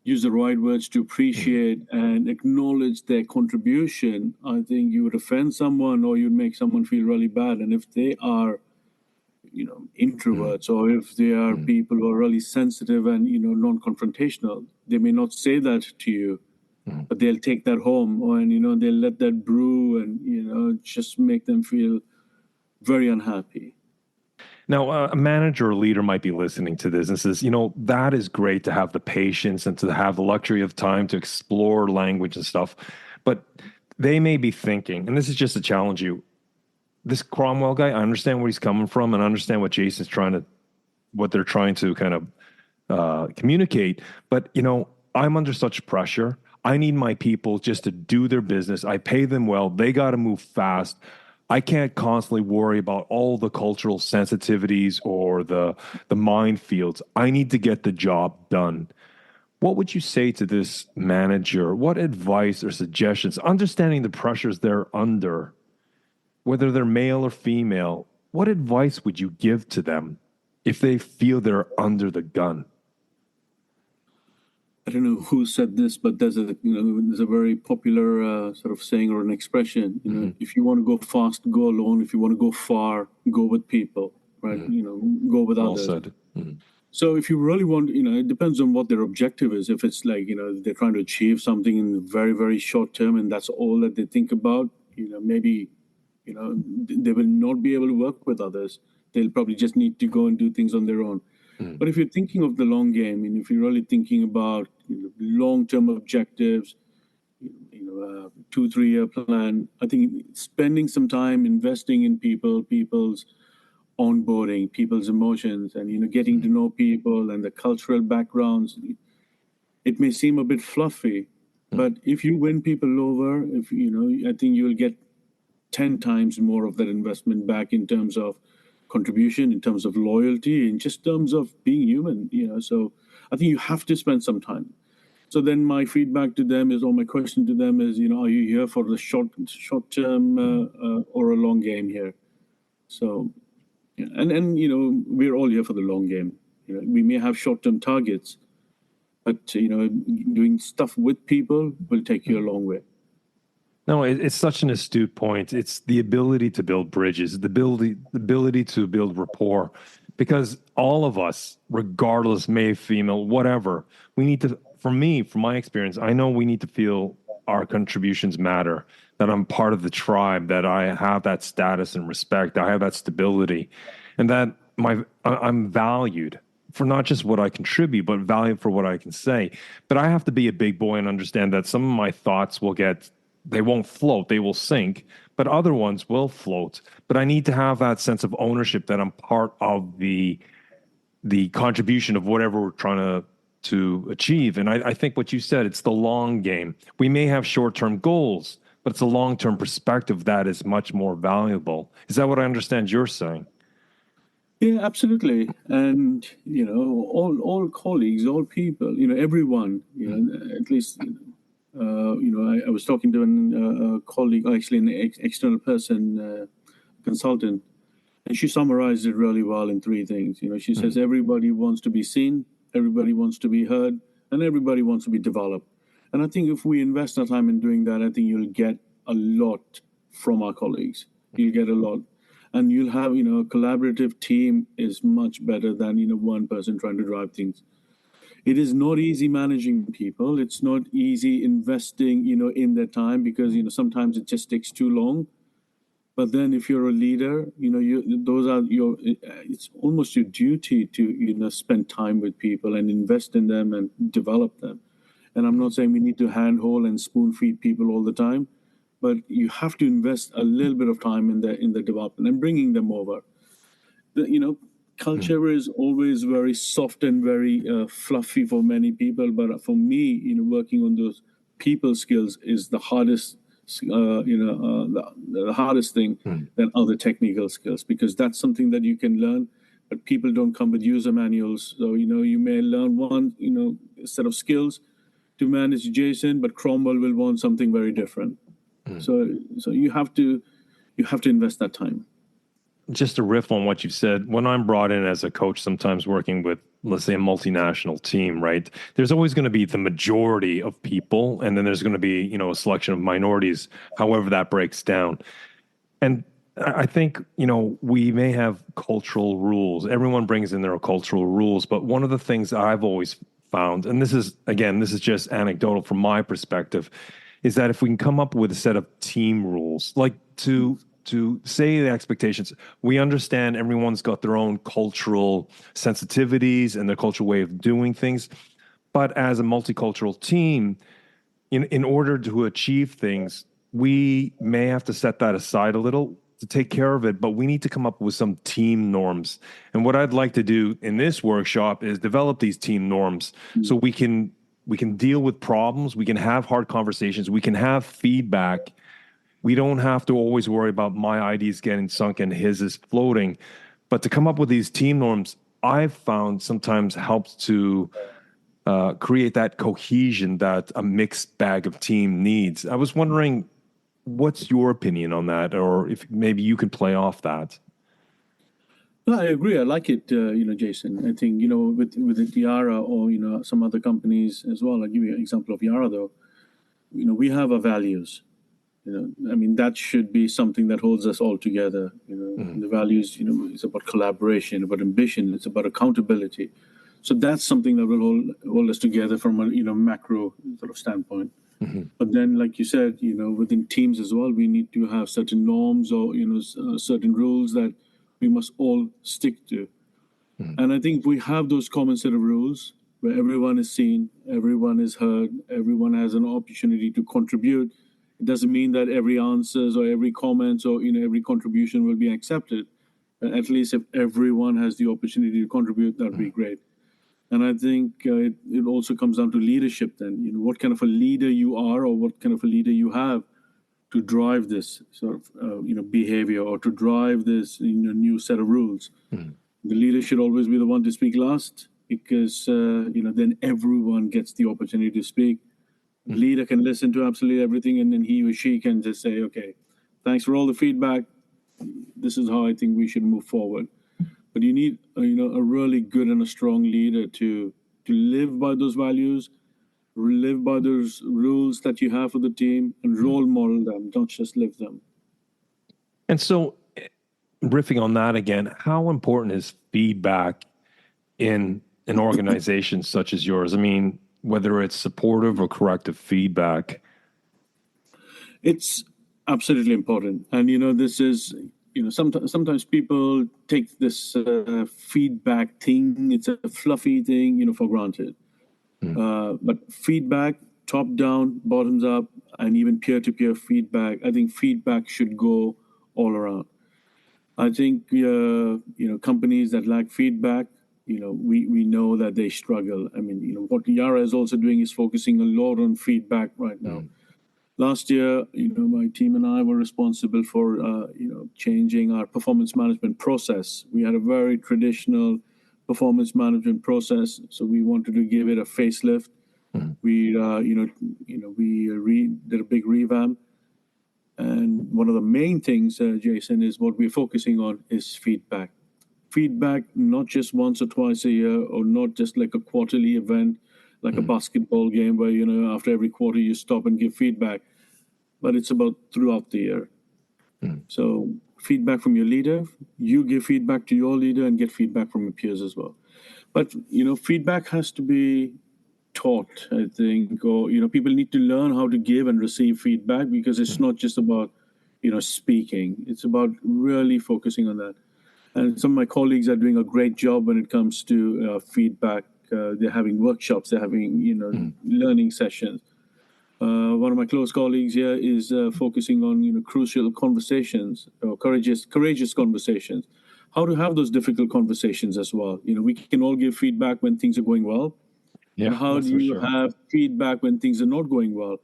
use the right words to appreciate and acknowledge their contribution, I think you would offend someone or you'd make someone feel really bad. And if they are, introverts, or if they are people who are really sensitive and, non-confrontational, they may not say that to you, but they'll take that home, and, they'll let that brew and, just make them feel very unhappy. Now, a manager or leader might be listening to this and says, that is great to have the patience and to have the luxury of time to explore language and stuff. But they may be thinking, and this is just to challenge you, this Cromwell guy, I understand where he's coming from and I understand what they're trying to kind of communicate. But, I'm under such pressure. I need my people just to do their business. I pay them well. They got to move fast. I can't constantly worry about all the cultural sensitivities or the minefields. I need to get the job done. What would you say to this manager? What advice or suggestions, understanding the pressures they're under, whether they're male or female, what advice would you give to them if they feel they're under the gun? I don't know who said this, but there's a very popular sort of saying or an expression. If you want to go fast, go alone. If you want to go far, go with people. Right? Go with Well others. said. Mm-hmm. So if you really want, it depends on what their objective is. If it's like they're trying to achieve something in the very, very short term, and that's all that they think about, maybe they will not be able to work with others. They'll probably just need to go and do things on their own. But if you're thinking of the long game, and if you're really thinking about long-term objectives, 2-3 year plan, I think spending some time investing in people's onboarding, people's emotions, and getting to know people and the cultural backgrounds, it may seem a bit fluffy, but if you win people over, I think you'll get 10 times more of that investment back in terms of contribution, in terms of loyalty, in just terms of being human. So I think you have to spend some time. So then my feedback to them is, or my question to them is, are you here for the short term or a long game here? So, and we're all here for the long game. We may have short term targets, but doing stuff with people will take you a long way. No, it's such an astute point. It's the ability to build bridges, the ability to build rapport, because all of us, regardless, male, female, whatever, we need to. From my experience, I know we need to feel our contributions matter. That I'm part of the tribe. That I have that status and respect. I have that stability, and that I'm valued for not just what I contribute, but valued for what I can say. But I have to be a big boy and understand that some of my thoughts they won't float, they will sink, but other ones will float. But I need to have that sense of ownership that I'm part of the contribution of whatever we're trying to achieve. And I think what you said, it's the long game. We may have short-term goals, but it's a long-term perspective that is much more valuable. Is that what I understand you're saying? Yeah, absolutely. And, all colleagues, all people, everyone, at least, I was talking to a colleague, actually an external person, consultant, and she summarized it really well in 3 things. She says everybody wants to be seen, everybody wants to be heard, and everybody wants to be developed. And I think if we invest our time in doing that, I think you'll get a lot from our colleagues. You'll get a lot. And you'll have, a collaborative team is much better than, one person trying to drive things. It is not easy managing people. It's not easy investing, in their time because, sometimes it just takes too long. But then if you're a leader, it's almost your duty to, spend time with people and invest in them and develop them. And I'm not saying we need to handhold and spoon feed people all the time, but you have to invest a little bit of time in the development and bringing them over. Culture is always very soft and very fluffy for many people, but for me, working on those people skills is the hardest. The hardest thing than other technical skills, because that's something that you can learn, but people don't come with user manuals. So you may learn one set of skills to manage JSON, but Cromwell will want something very different. So you have to invest that time. Just to riff on what you said, when I'm brought in as a coach, sometimes working with, let's say, a multinational team, right? There's always going to be the majority of people, and then there's going to be, a selection of minorities, however that breaks down. And I think, we may have cultural rules. Everyone brings in their cultural rules, but one of the things I've always found, and this is just anecdotal from my perspective, is that if we can come up with a set of team rules, like to to say the expectations. We understand everyone's got their own cultural sensitivities and their cultural way of doing things. But as a multicultural team, in order to achieve things, we may have to set that aside a little to take care of it, but we need to come up with some team norms. And what I'd like to do in this workshop is develop these team norms so we can deal with problems, we can have hard conversations, we can have feedback. We don't have to always worry about my ideas getting sunk and his is floating. But to come up with these team norms, I've found sometimes helps to create that cohesion that a mixed bag of team needs. I was wondering, what's your opinion on that, or if maybe you could play off that? No, I agree. I like it, Jason. I think, with Yara or, some other companies as well. I'll give you an example of Yara, though. We have our values. I mean, that should be something that holds us all together. The values, it's about collaboration, about ambition, it's about accountability. So that's something that will hold us together from a, macro sort of standpoint. But then, like you said, within teams as well, we need to have certain norms or, certain rules that we must all stick to. And I think we have those common set of rules where everyone is seen, everyone is heard, everyone has an opportunity to contribute. It doesn't mean that every answers or every comment or, every contribution will be accepted. At least if everyone has the opportunity to contribute, that'd be great. And I think it also comes down to leadership then, what kind of a leader you are or what kind of a leader you have to drive this sort of, behavior or to drive this, new set of rules. The leader should always be the one to speak last because, then everyone gets the opportunity to speak. The leader can listen to absolutely everything and then he or she can just say, okay, thanks for all the feedback. This is how I think we should move forward. But you need, a really good and a strong leader to live by those values, live by those rules that you have for the team, and role model them, not just live them. And so, riffing on that again, how important is feedback in an organization such as yours? I mean, whether it's supportive or corrective feedback. It's absolutely important. And, this is... sometimes people take this feedback thing, it's a fluffy thing, for granted. But feedback, top down, bottoms up, and even peer-to-peer feedback, I think feedback should go all around. I think, companies that lack feedback, we know that they struggle. I mean, what Yara is also doing is focusing a lot on feedback right now. Last year, my team and I were responsible for, changing our performance management process. We had a very traditional performance management process, so we wanted to give it a facelift. We, we did a big revamp, and one of the main things, Jason, is what we're focusing on is feedback. Feedback, not just once or twice a year, or not just like a quarterly event, like a basketball game where, after every quarter you stop and give feedback, but it's about throughout the year. So feedback from your leader, you give feedback to your leader and get feedback from your peers as well. But, feedback has to be taught, I think, or, people need to learn how to give and receive feedback because it's not just about, speaking. It's about really focusing on that. And some of my colleagues are doing a great job when it comes to feedback. They're having workshops, they're having, learning sessions. One of my close colleagues here is focusing on, crucial conversations, courageous conversations. How to have those difficult conversations as well. We can all give feedback when things are going well. Yeah, and how do you have feedback when things are not going well?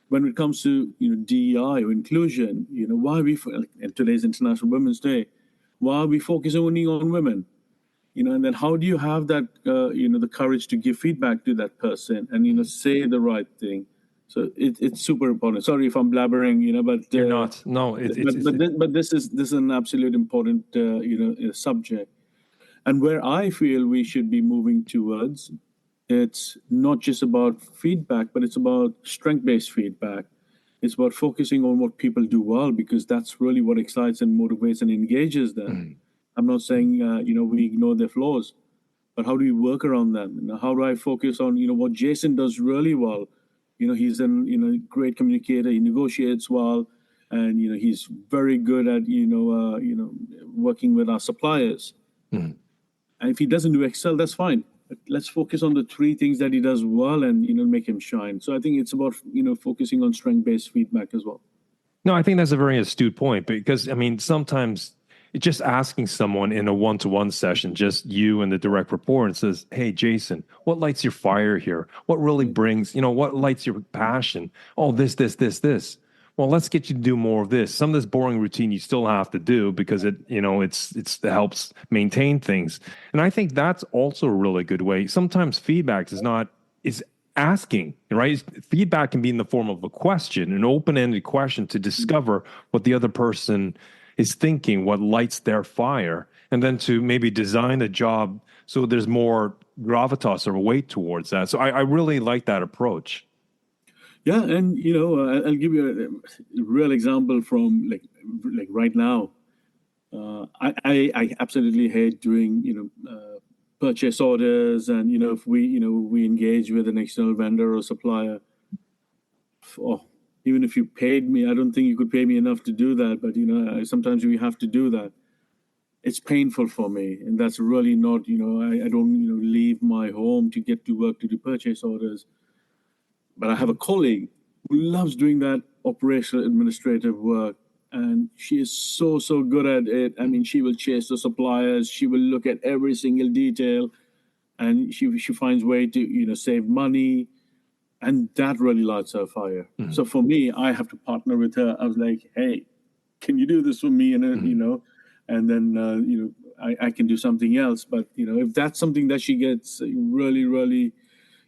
When it comes to, DEI or inclusion, why are we, in today's International Women's Day, why are we focusing only on women? And then how do you have that, the courage to give feedback to that person and, say the right thing? So it's super important. Sorry if I'm blabbering, but you're not. No, but this is an absolute important, subject. And where I feel we should be moving towards, it's not just about feedback, but it's about strength-based feedback. It's about focusing on what people do well, because that's really what excites and motivates and engages them. I'm not saying, we ignore their flaws, but how do we work around them? How do I focus on, what Jason does really well? He's a great communicator. He negotiates well. and he's very good at working with our suppliers. Mhm. And if he doesn't do Excel, that's fine. But let's focus on the three things that he does well, and make him shine. So I think it's about focusing on strength-based feedback as well. No, I think that's a very astute point because, I mean, sometimes it's just asking someone in a one-to-one session, just you and the direct report, and says, "Hey, Jason, what lights your fire here? What really brings, what lights your passion? Oh, this. Well, let's get you to do more of this. Some of this boring routine you still have to do because it helps maintain things." And I think that's also a really good way. Sometimes feedback is asking, right? Feedback can be in the form of a question, an open-ended question to discover what the other person is thinking, what lights their fire, and then to maybe design a job so there's more gravitas or weight towards that. So I really like that approach. Yeah, and I'll give you a real example from like right now. I absolutely hate doing purchase orders, and if we engage with an external vendor or supplier, oh, even if you paid me, I don't think you could pay me enough to do that. But sometimes we have to do that. It's painful for me, and that's really not. I don't leave my home to get to work to do purchase orders. But I have a colleague who loves doing that operational administrative work, and she is so good at it. I mean, she will chase the suppliers, she will look at every single detail, and she finds way to save money, and that really lights her fire. Mhm. So for me, I have to partner with her. I was like, hey, can you do this for me? And and then I can do something else. But if that's something that she gets really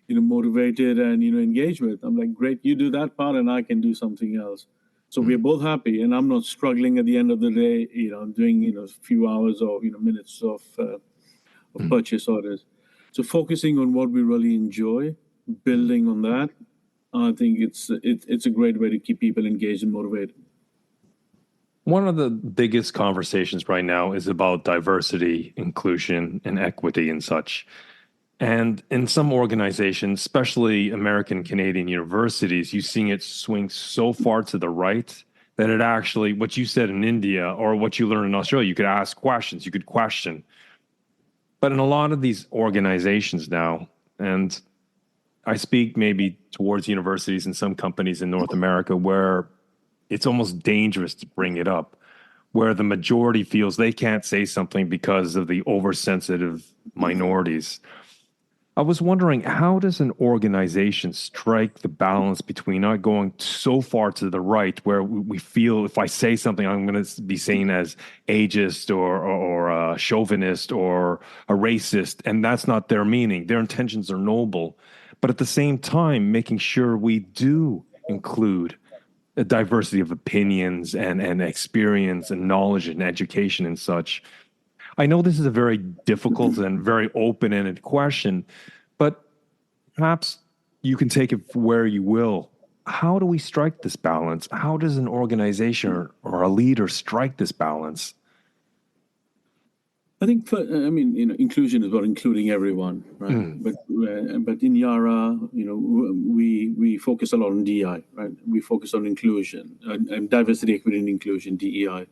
motivated and engaged with, I'm like, great, you do that part, and I can do something else. So we're both happy, and I'm not struggling at the end of the day. Doing a few hours or minutes of purchase orders. So focusing on what we really enjoy, building on that, I think it's a great way to keep people engaged and motivated. One of the biggest conversations right now is about diversity, inclusion, and equity and such. And in some organizations, especially American Canadian universities, you're seeing it swing so far to the right that it actually, what you said in India or what you learned in Australia, you could ask questions, you could question. But in a lot of these organizations now, and I speak maybe towards universities and some companies in North America where it's almost dangerous to bring it up, where the majority feels they can't say something because of the oversensitive minorities. I was wondering, how does an organization strike the balance between not going so far to the right, where we feel if I say something, I'm going to be seen as ageist or a chauvinist or a racist, and that's not their meaning. Their intentions are noble, but at the same time, making sure we do include a diversity of opinions and experience and knowledge and education and such. I know this is a very difficult and very open-ended question, but perhaps you can take it where you will. How do we strike this balance? How does an organization or a leader strike this balance? I think, inclusion is about including everyone, right? But in Yara, we focus a lot on DI, right? We focus on inclusion and diversity, equity, and inclusion, DEI.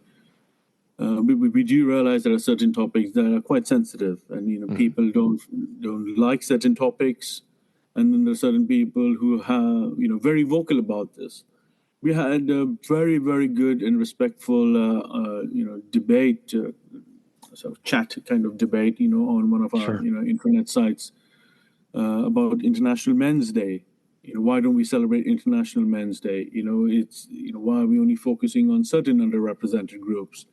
We do realize there are certain topics that are quite sensitive, and people don't like certain topics, and then there are certain people who have very vocal about this. We had a very good and respectful debate, sort of chat kind of debate, on one of our internet sites about International Men's Day. Why don't we celebrate International Men's Day? It's why are we only focusing on certain underrepresented groups?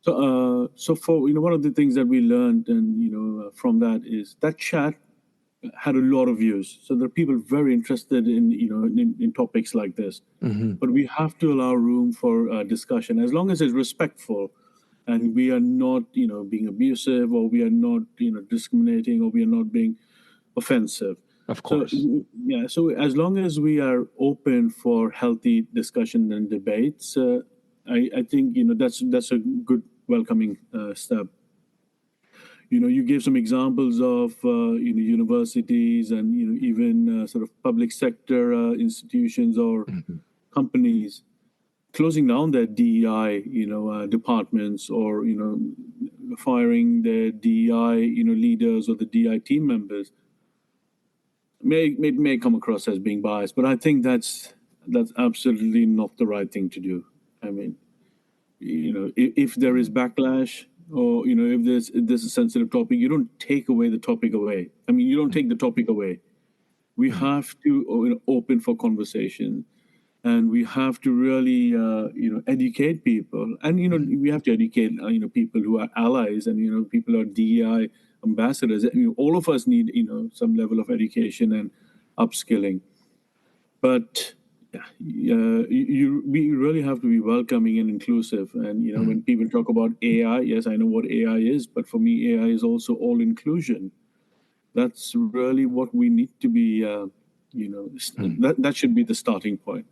So for one of the things that we learned and from that is that chat had a lot of views. So there are people very interested in topics like this. But we have to allow room for discussion as long as it's respectful, and we are not being abusive, or we are not discriminating, or we are not being offensive. Of course. So yeah. So as long as we are open for healthy discussion and debates, I think that's a good welcoming step. You gave some examples of universities and even sort of public sector institutions or companies. closing down their DEI, departments, or firing their DEI, leaders or the DEI team members may come across as being biased, but I think that's absolutely not the right thing to do. I mean, if there is backlash, or if there's a sensitive topic, you don't take away the topic away. I mean, you don't take the topic away. We have to open for conversation, and we have to really educate people, and we have to educate people who are allies, and people who are DEI ambassadors. All of us need some level of education and upskilling, but we really have to be welcoming and inclusive. And when people talk about AI, yes, I know what AI is, but for me, AI is also all inclusion. That's really what we need to be. That should be the starting point.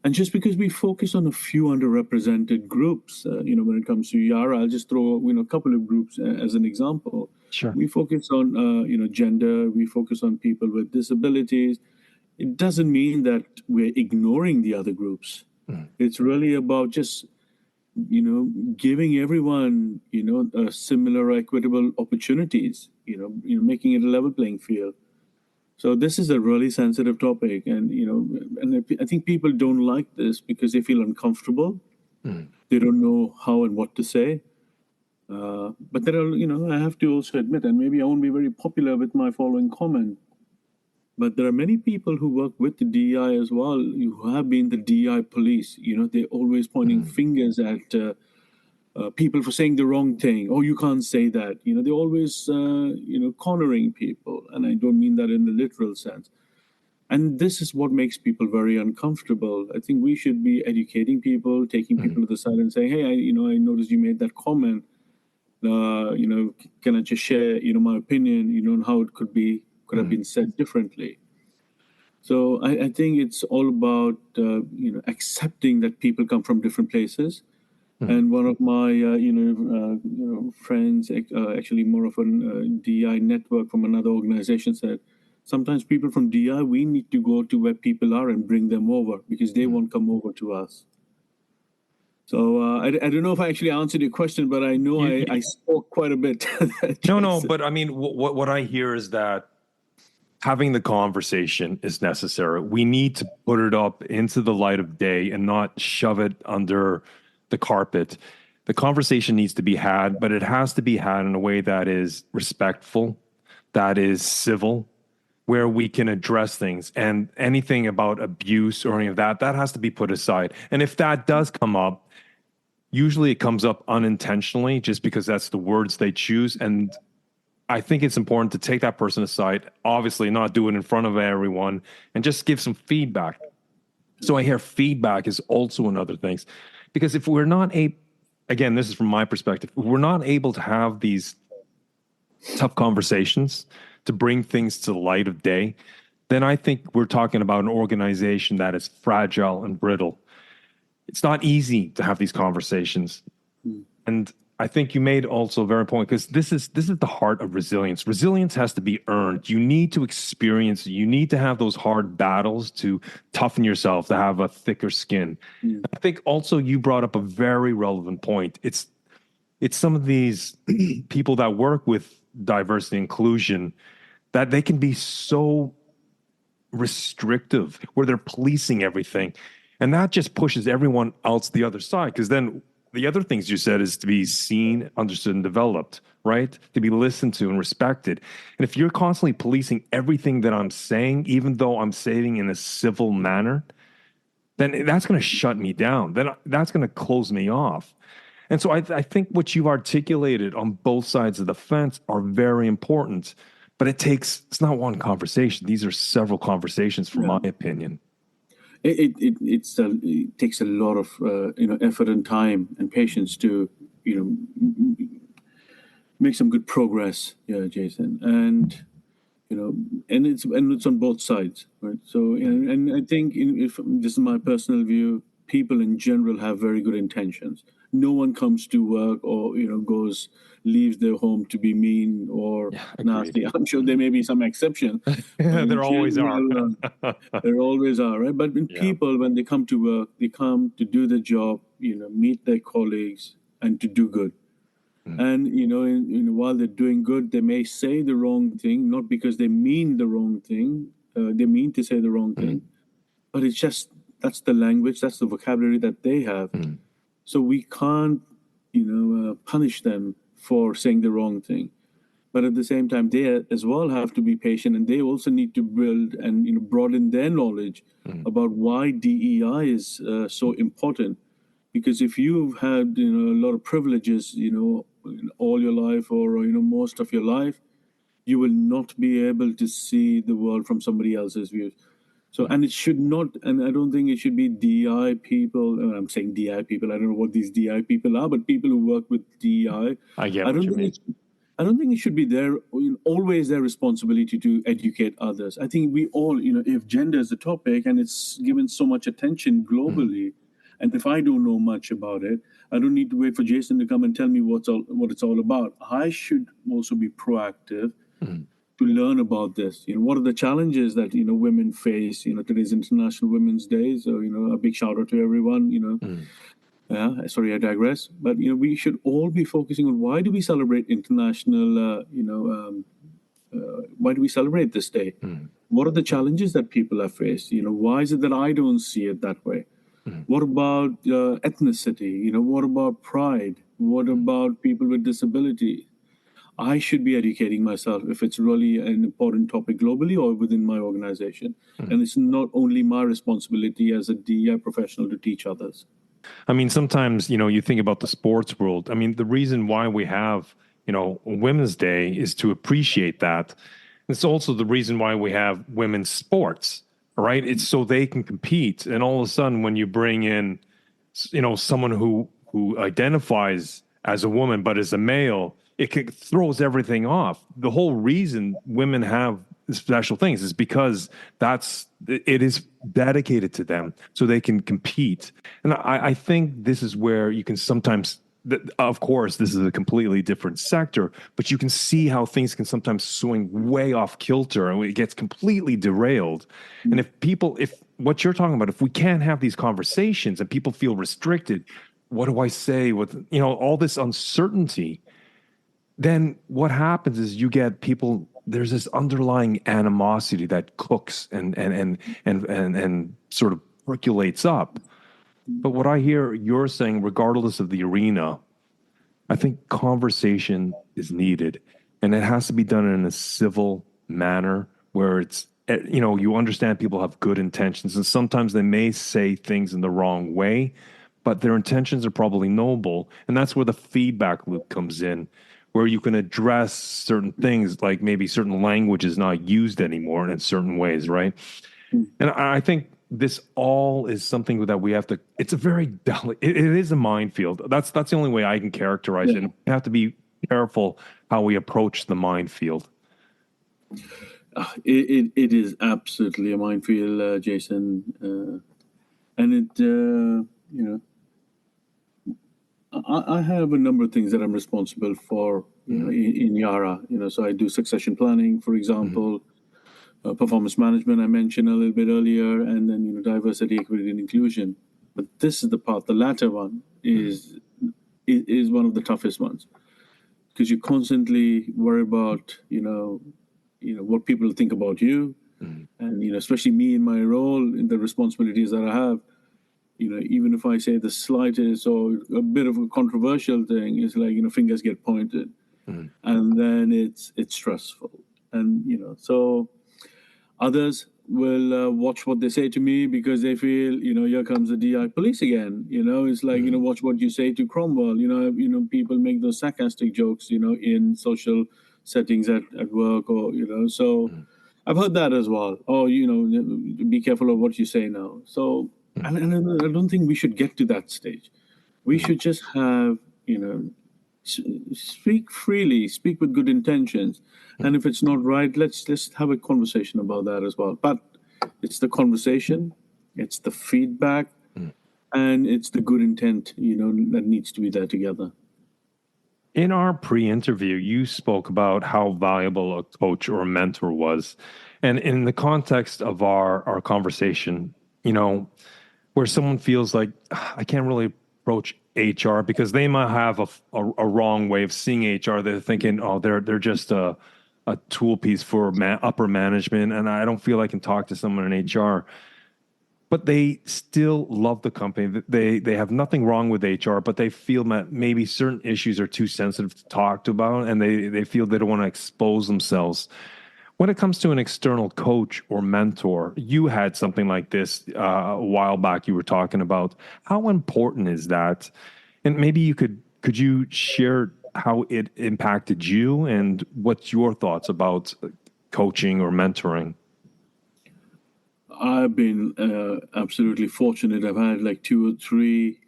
And just because we focus on a few underrepresented groups, when it comes to Yara, I'll just throw a couple of groups as an example. Sure. We focus on gender. We focus on people with disabilities. It doesn't mean that we're ignoring the other groups. It's really about just giving everyone similar equitable opportunities. Making it a level playing field. So this is a really sensitive topic, and I think people don't like this because they feel uncomfortable. They don't know how and what to say. But there are, I have to also admit, and maybe I won't be very popular with my following comment, but there are many people who work with the DEI as well, who have been the DEI police. They're always pointing fingers at people for saying the wrong thing. Oh, you can't say that. They're always, cornering people. And I don't mean that in the literal sense. And this is what makes people very uncomfortable. I think we should be educating people, taking people to the side and saying, hey, I noticed you made that comment. Can I just share, my opinion, on how it could have been said differently. So I think it's all about, accepting that people come from different places. And one of my, friends, actually more of a DI network from another organization, said, sometimes people from DI, we need to go to where people are and bring them over because they won't come over to us. So I don't know if I actually answered your question, but I know I spoke quite a bit. No, but I mean, what I hear is that having the conversation is necessary. We need to put it up into the light of day and not shove it under the carpet. The conversation needs to be had, but it has to be had in a way that is respectful, that is civil, where we can address things. And anything about abuse or any of that has to be put aside. And if that does come up, usually it comes up unintentionally just because that's the words they choose. And I think it's important to take that person aside, obviously not do it in front of everyone, and just give some feedback. So I hear feedback is also another thing. Because if we're not again, this is from my perspective, if we're not able to have these tough conversations to bring things to the light of day, then I think we're talking about an organization that is fragile and brittle. It's not easy to have these conversations. And I think you made also a very point, because this is the heart of resilience. Resilience has to be earned. You need to experience it. You need to have those hard battles to toughen yourself, to have a thicker skin. I think also you brought up a very relevant point. It's some of these people that work with diversity and inclusion that they can be so restrictive, where they're policing everything. And that just pushes everyone else the other side, because then the other things you said is to be seen, understood, and developed, right? To be listened to and respected. And if you're constantly policing everything that I'm saying, even though I'm saying in a civil manner, then that's going to shut me down. Then that's going to close me off. And so I think what you've articulated on both sides of the fence are very important. But it's not one conversation. These are several conversations, from my opinion. It takes a lot of effort and time and patience to make some good progress, Jason, and it's on both sides, right? So and I think, if this is my personal view, people in general have very good intentions. no one comes to work or leaves their home to be mean or nasty. I'm sure there may be some exception. There always are. There always are, right? But when people, when they come to work, they come to do the job, meet their colleagues and to do good. And while they're doing good, they may say the wrong thing, not because they mean the wrong thing. They mean to say the wrong thing, but it's just that's the language, that's the vocabulary that they have. So we can't, punish them for saying the wrong thing. But at the same time, they as well have to be patient, and they also need to build and broaden their knowledge about why DEI is so important. Because if you've had a lot of privileges, all your life or most of your life, you will not be able to see the world from somebody else's views. So, and it should not, and I don't think it should be DI people. I'm saying DI people. I don't know what these DI people are, but people who work with DI. I get what you mean. I don't think it should be always their responsibility to educate others. I think we all, if gender is a topic and it's given so much attention globally, and if I don't know much about it, I don't need to wait for Jason to come and tell me what it's all about. I should also be proactive to learn about this. What are the challenges that women face? Today's International Women's Day, so a big shout out to everyone. Yeah, sorry, I digress. But we should all be focusing on why do we celebrate international? Why do we celebrate this day? What are the challenges that people have faced? Why is it that I don't see it that way? What about ethnicity? What about pride? What about people with disability? I should be educating myself if it's really an important topic globally or within my organization. And it's not only my responsibility as a DEI professional to teach others. I mean, sometimes, you think about the sports world. I mean, the reason why we have, Women's Day is to appreciate that. It's also the reason why we have women's sports, right? It's so they can compete. And all of a sudden, when you bring in, someone who identifies as a woman but is a male, it throws everything off. The whole reason women have special things is because it is dedicated to them so they can compete. And I think this is where you can sometimes, of course, this is a completely different sector, but you can see how things can sometimes swing way off kilter and it gets completely derailed. And if what you're talking about, if we can't have these conversations and people feel restricted, what do I say with, all this uncertainty, then what happens is you get people, there's this underlying animosity that cooks and sort of percolates up. But what I hear you're saying, regardless of the arena, I think conversation is needed, and it has to be done in a civil manner where it's, you understand people have good intentions, and sometimes they may say things in the wrong way, but their intentions are probably noble. And that's where the feedback loop comes in, where you can address certain things, like maybe certain language is not used anymore in certain ways, right? And I think this all is something that we have to, it's a very, it is a minefield. That's the only way I can characterize it. And we have to be careful how we approach the minefield. It is absolutely a minefield, Jason. And it, I have a number of things that I'm responsible for in Yara. So I do succession planning, for example, performance management I mentioned a little bit earlier, and then diversity, equity, and inclusion. But this is the part. The latter one is one of the toughest ones, because you constantly worry about what people think about you, and especially me in my role, in the responsibilities that I have. Even if I say the slightest or a bit of a controversial thing, it's like, fingers get pointed. And then it's stressful. And, so others will watch what they say to me because they feel, here comes the DI police again. It's like, watch what you say to Cromwell. People make those sarcastic jokes, in social settings at work or, so I've heard that as well. Oh, be careful of what you say now. So, and I don't think we should get to that stage. We should just have, speak freely, speak with good intentions. And if it's not right, let's have a conversation about that as well. But it's the conversation, it's the feedback, and it's the good intent, that needs to be there together. In our pre-interview, you spoke about how valuable a coach or a mentor was. And in the context of our conversation, where someone feels like I can't really approach HR because they might have a wrong way of seeing HR. They're thinking, oh, they're just a tool piece for upper management, and I don't feel I can talk to someone in HR. But they still love the company. They have nothing wrong with HR, but they feel that maybe certain issues are too sensitive to talk about, and they feel they don't want to expose themselves. When it comes to an external coach or mentor, you had something like this a while back. You were talking about how important is that, and maybe could you share how it impacted you and what's your thoughts about coaching or mentoring? I've been absolutely fortunate. I've had like two or three,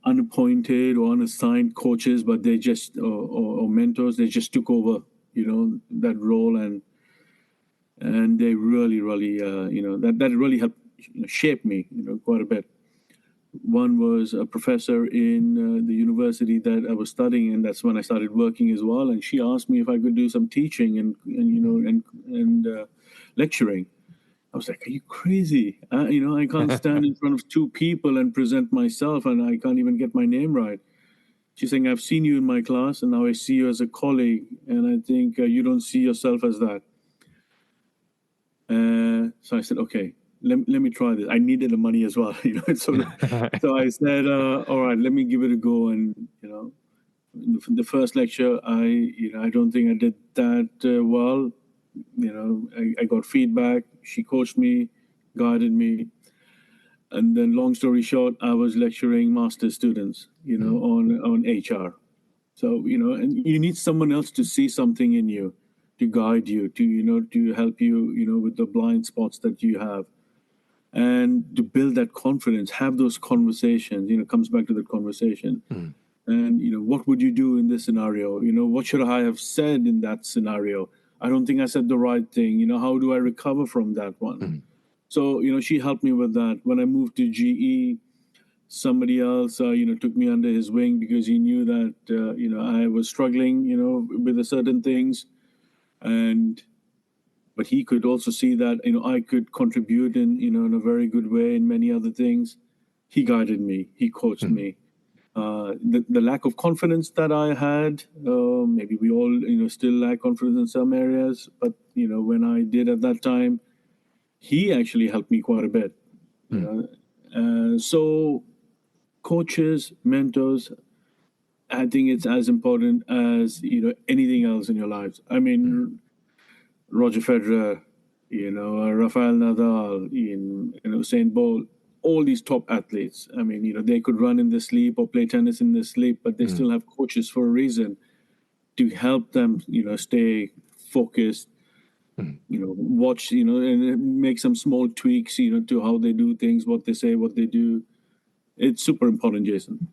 unappointed or unassigned coaches, but they just or mentors. They just took over, that role, and they really, really, that really helped shape me, quite a bit. One was a professor in the university that I was studying, and that's when I started working as well. And she asked me if I could do some teaching and lecturing. I was like, "Are you crazy? I can't stand in front of two people and present myself, and I can't even get my name right." She's saying, "I've seen you in my class, and now I see you as a colleague, and I think you don't see yourself as that." So I said, "Okay, let me try this." I needed the money as well, So I said, "All right, let me give it a go." And the first lecture, I don't think I did that well. I got feedback. She coached me, guided me, and then long story short, I was lecturing master's students, on HR. So and you need someone else to see something in you, to guide you, to help you, with the blind spots that you have, and to build that confidence, have those conversations. Comes back to the conversation. And what would you do in this scenario? What should I have said in that scenario? I don't think I said the right thing. How do I recover from that one? So she helped me with that. When I moved to GE, somebody else took me under his wing because he knew that I was struggling with the certain things, but he could also see that I could contribute in a very good way in many other things. He guided me. He coached me. The lack of confidence that I had, maybe we all still lack confidence in some areas, but when I did at that time, he actually helped me quite a bit. So coaches, mentors, I think it's as important as anything else in your lives. I mean, Roger Federer, Rafael Nadal, Usain Bolt, all these top athletes. I mean, they could run in their sleep or play tennis in their sleep, but they still have coaches for a reason to help them, stay focused. Watch, and make some small tweaks, to how they do things, what they say, what they do. It's super important, Jason.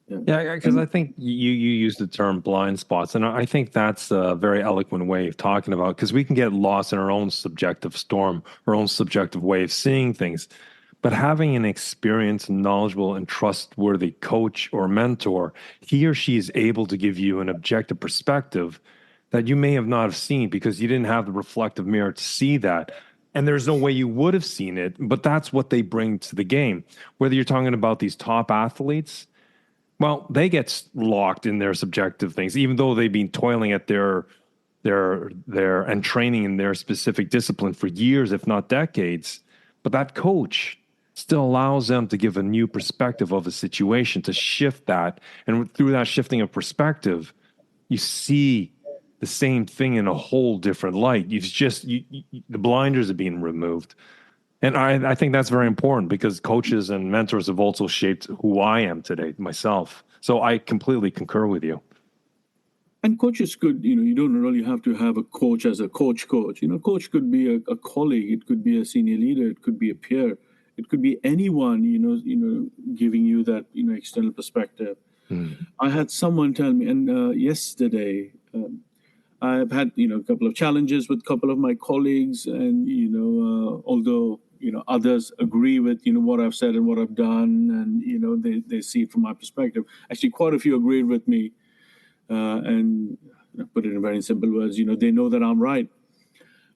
Yeah, because I think you use the term blind spots, and I think that's a very eloquent way of talking about, because we can get lost in our own subjective storm, our own subjective way of seeing things. But having an experienced, knowledgeable, and trustworthy coach or mentor, he or she is able to give you an objective perspective that you may have not have seen because you didn't have the reflective mirror to see that. And there's no way you would have seen it, but that's what they bring to the game. Whether you're talking about these top athletes, well, they get locked in their subjective things, even though they've been toiling at their and training in their specific discipline for years, if not decades. But that coach still allows them to give a new perspective of a situation, to shift that. And through that shifting of perspective, you see the same thing in a whole different light. The blinders are being removed. And I think that's very important because coaches and mentors have also shaped who I am today, myself. So I completely concur with you. And coaches could, you don't really have to have a coach as a coach. Coach could be a colleague, it could be a senior leader, it could be a peer, it could be anyone, giving you that, external perspective. I had someone tell me, and yesterday, I've had, a couple of challenges with a couple of my colleagues, and although others agree with, what I've said and what I've done, and, they see it from my perspective. Actually, quite a few agreed with me, and put it in very simple words, they know that I'm right.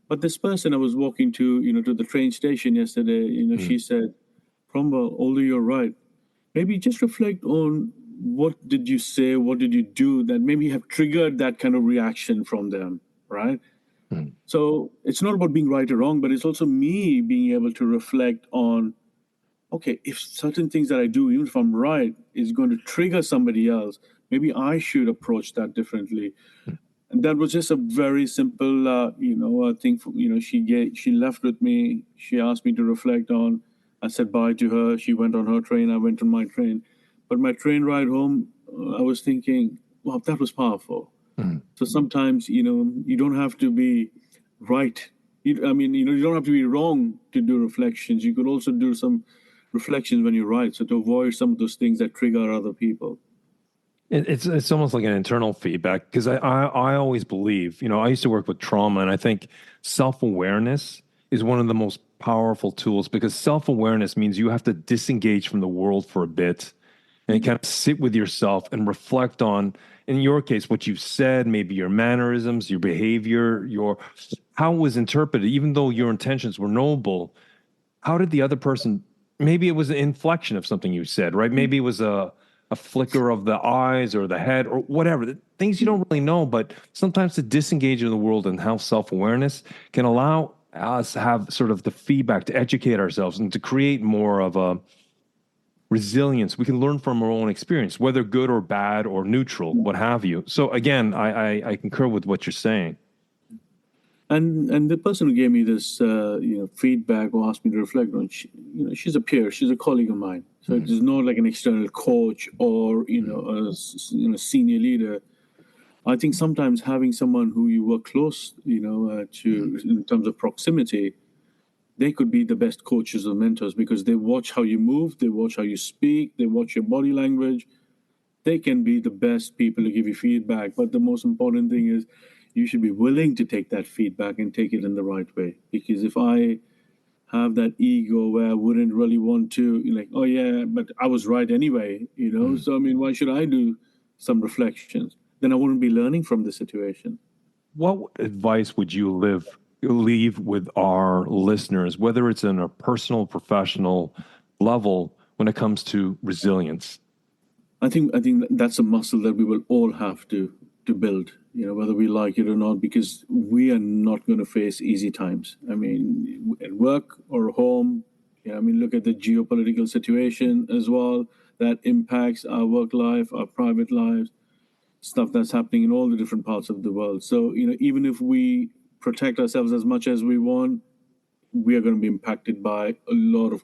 But this person I was walking to the train station yesterday, she said, Cromwell, although you're right, maybe just reflect on what did you say, what did you do that maybe have triggered that kind of reaction from them, right? So it's not about being right or wrong, but it's also me being able to reflect on, okay, if certain things that I do, even if I'm right, is going to trigger somebody else, maybe I should approach that differently. And that was just a very simple, thing. She left with me. She asked me to reflect on. I said bye to her. She went on her train. I went on my train. But my train ride home, I was thinking, wow, that was powerful. So sometimes, you don't have to be right. You don't have to be wrong to do reflections. You could also do some reflections when you're right. So to avoid some of those things that trigger other people. It's almost like an internal feedback, because I always believe, I used to work with trauma, and I think self-awareness is one of the most powerful tools, because self-awareness means you have to disengage from the world for a bit and kind of sit with yourself and reflect on, in your case, what you've said, maybe your mannerisms, your behavior, how it was interpreted. Even though your intentions were noble, how did the other person, maybe it was an inflection of something you said, right? Maybe it was a flicker of the eyes or the head or whatever, the things you don't really know. But sometimes to disengage in the world and have self-awareness can allow us to have sort of the feedback to educate ourselves and to create more of a resilience. We can learn from our own experience, whether good or bad or neutral, what have you. So again, I concur with what you're saying. And the person who gave me this feedback or asked me to reflect on, she's a peer, she's a colleague of mine. So it is not like an external coach or a senior leader. I think sometimes having someone who you work close to in terms of proximity, they could be the best coaches or mentors, because they watch how you move, they watch how you speak, they watch your body language. They can be the best people to give you feedback. But the most important thing is you should be willing to take that feedback and take it in the right way. Because if I have that ego where I wouldn't really want to, like, oh yeah, but I was right anyway, So I mean, why should I do some reflections? Then I wouldn't be learning from the situation. What advice would you leave with our listeners, whether it's in a personal, professional level, when it comes to resilience? I think that's a muscle that we will all have to build, whether we like it or not, because we are not going to face easy times. I mean, at work or home, look at the geopolitical situation as well. That impacts our work life, our private lives, stuff that's happening in all the different parts of the world. So, even if we protect ourselves as much as we want, we are going to be impacted by a lot of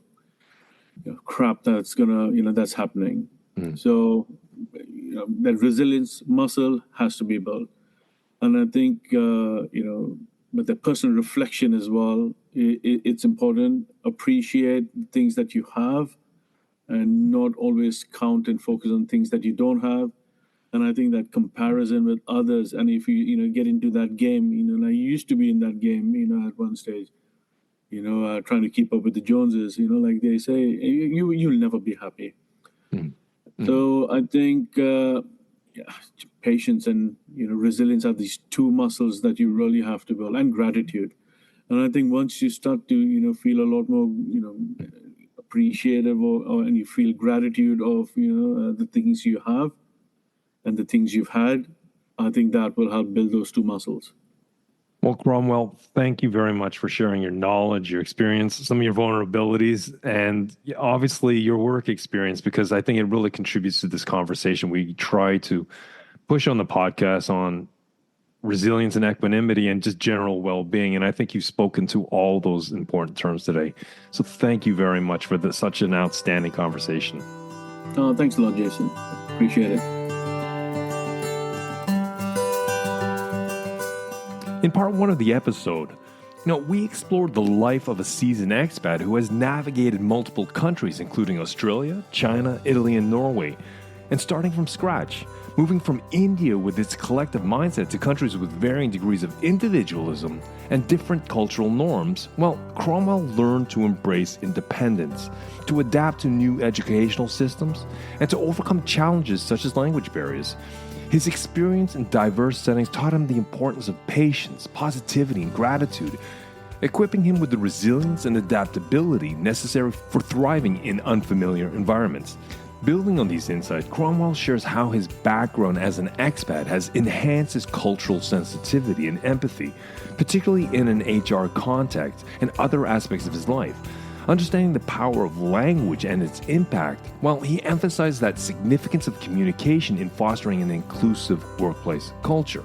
crap that's happening. So, that resilience muscle has to be built. And I think, with the personal reflection as well, it's important. Appreciate the things that you have and not always count and focus on things that you don't have. And I think that comparison with others, and if you get into that game, and I used to be in that game, at one stage, trying to keep up with the Joneses, like they say, you'll never be happy. So I think patience and resilience are these two muscles that you really have to build, and gratitude. And I think once you start to feel a lot more appreciative, and you feel gratitude of the things you have and the things you've had, I think that will help build those two muscles. Well, Cromwell, thank you very much for sharing your knowledge, your experience, some of your vulnerabilities, and obviously your work experience, because I think it really contributes to this conversation. We try to push on the podcast on resilience and equanimity and just general well-being, and I think you've spoken to all those important terms today. So thank you very much for such an outstanding conversation. Thanks a lot, Jason. Appreciate it. In part one of the episode, we explored the life of a seasoned expat who has navigated multiple countries, including Australia, China, Italy, and Norway. and starting from scratch, moving from India with its collective mindset to countries with varying degrees of individualism and different cultural norms, well, Cromwell learned to embrace independence, to adapt to new educational systems, and to overcome challenges such as language barriers. His experience in diverse settings taught him the importance of patience, positivity, and gratitude, equipping him with the resilience and adaptability necessary for thriving in unfamiliar environments. Building on these insights, Cromwell shares how his background as an expat has enhanced his cultural sensitivity and empathy, particularly in an HR context and other aspects of his life. Understanding the power of language and its impact, while he emphasized that significance of communication in fostering an inclusive workplace culture.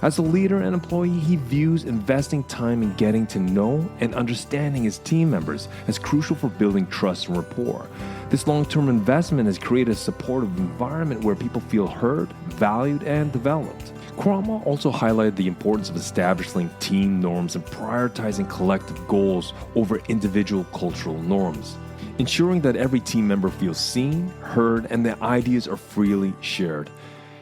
As a leader and employee, he views investing time in getting to know and understanding his team members as crucial for building trust and rapport. This long-term investment has created a supportive environment where people feel heard, valued, and developed. Cromwell also highlighted the importance of establishing team norms and prioritizing collective goals over individual cultural norms, ensuring that every team member feels seen, heard, and their ideas are freely shared.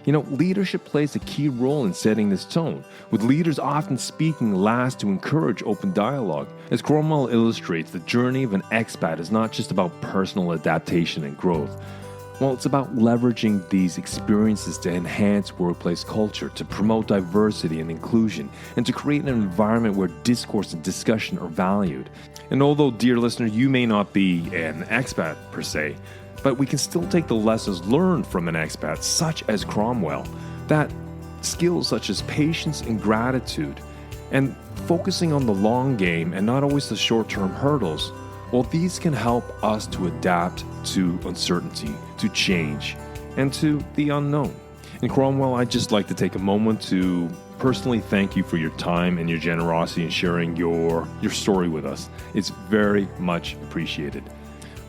Leadership plays a key role in setting this tone, with leaders often speaking last to encourage open dialogue. As Cromwell illustrates, the journey of an expat is not just about personal adaptation and growth. Well, it's about leveraging these experiences to enhance workplace culture, to promote diversity and inclusion, and to create an environment where discourse and discussion are valued. And although, dear listener, you may not be an expat per se, but we can still take the lessons learned from an expat, such as Cromwell, that skills such as patience and gratitude, and focusing on the long game and not always the short-term hurdles. Well, these can help us to adapt to uncertainty, to change, and to the unknown. And Cromwell, I'd just like to take a moment to personally thank you for your time and your generosity in sharing your story with us. It's very much appreciated.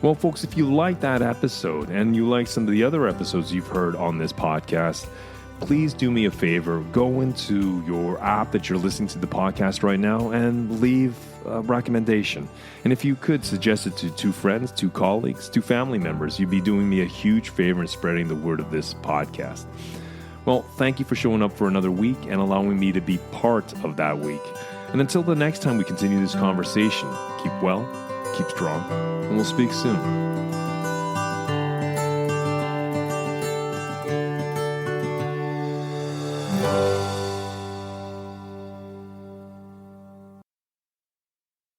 Well, folks, if you like that episode and you like some of the other episodes you've heard on this podcast, please do me a favor. Go into your app that you're listening to the podcast right now and leave a recommendation. And if you could suggest it to 2 friends, 2 colleagues, 2 family members, you'd be doing me a huge favor in spreading the word of this podcast. Well, thank you for showing up for another week and allowing me to be part of that week. And until the next time we continue this conversation, keep well, keep strong, and we'll speak soon.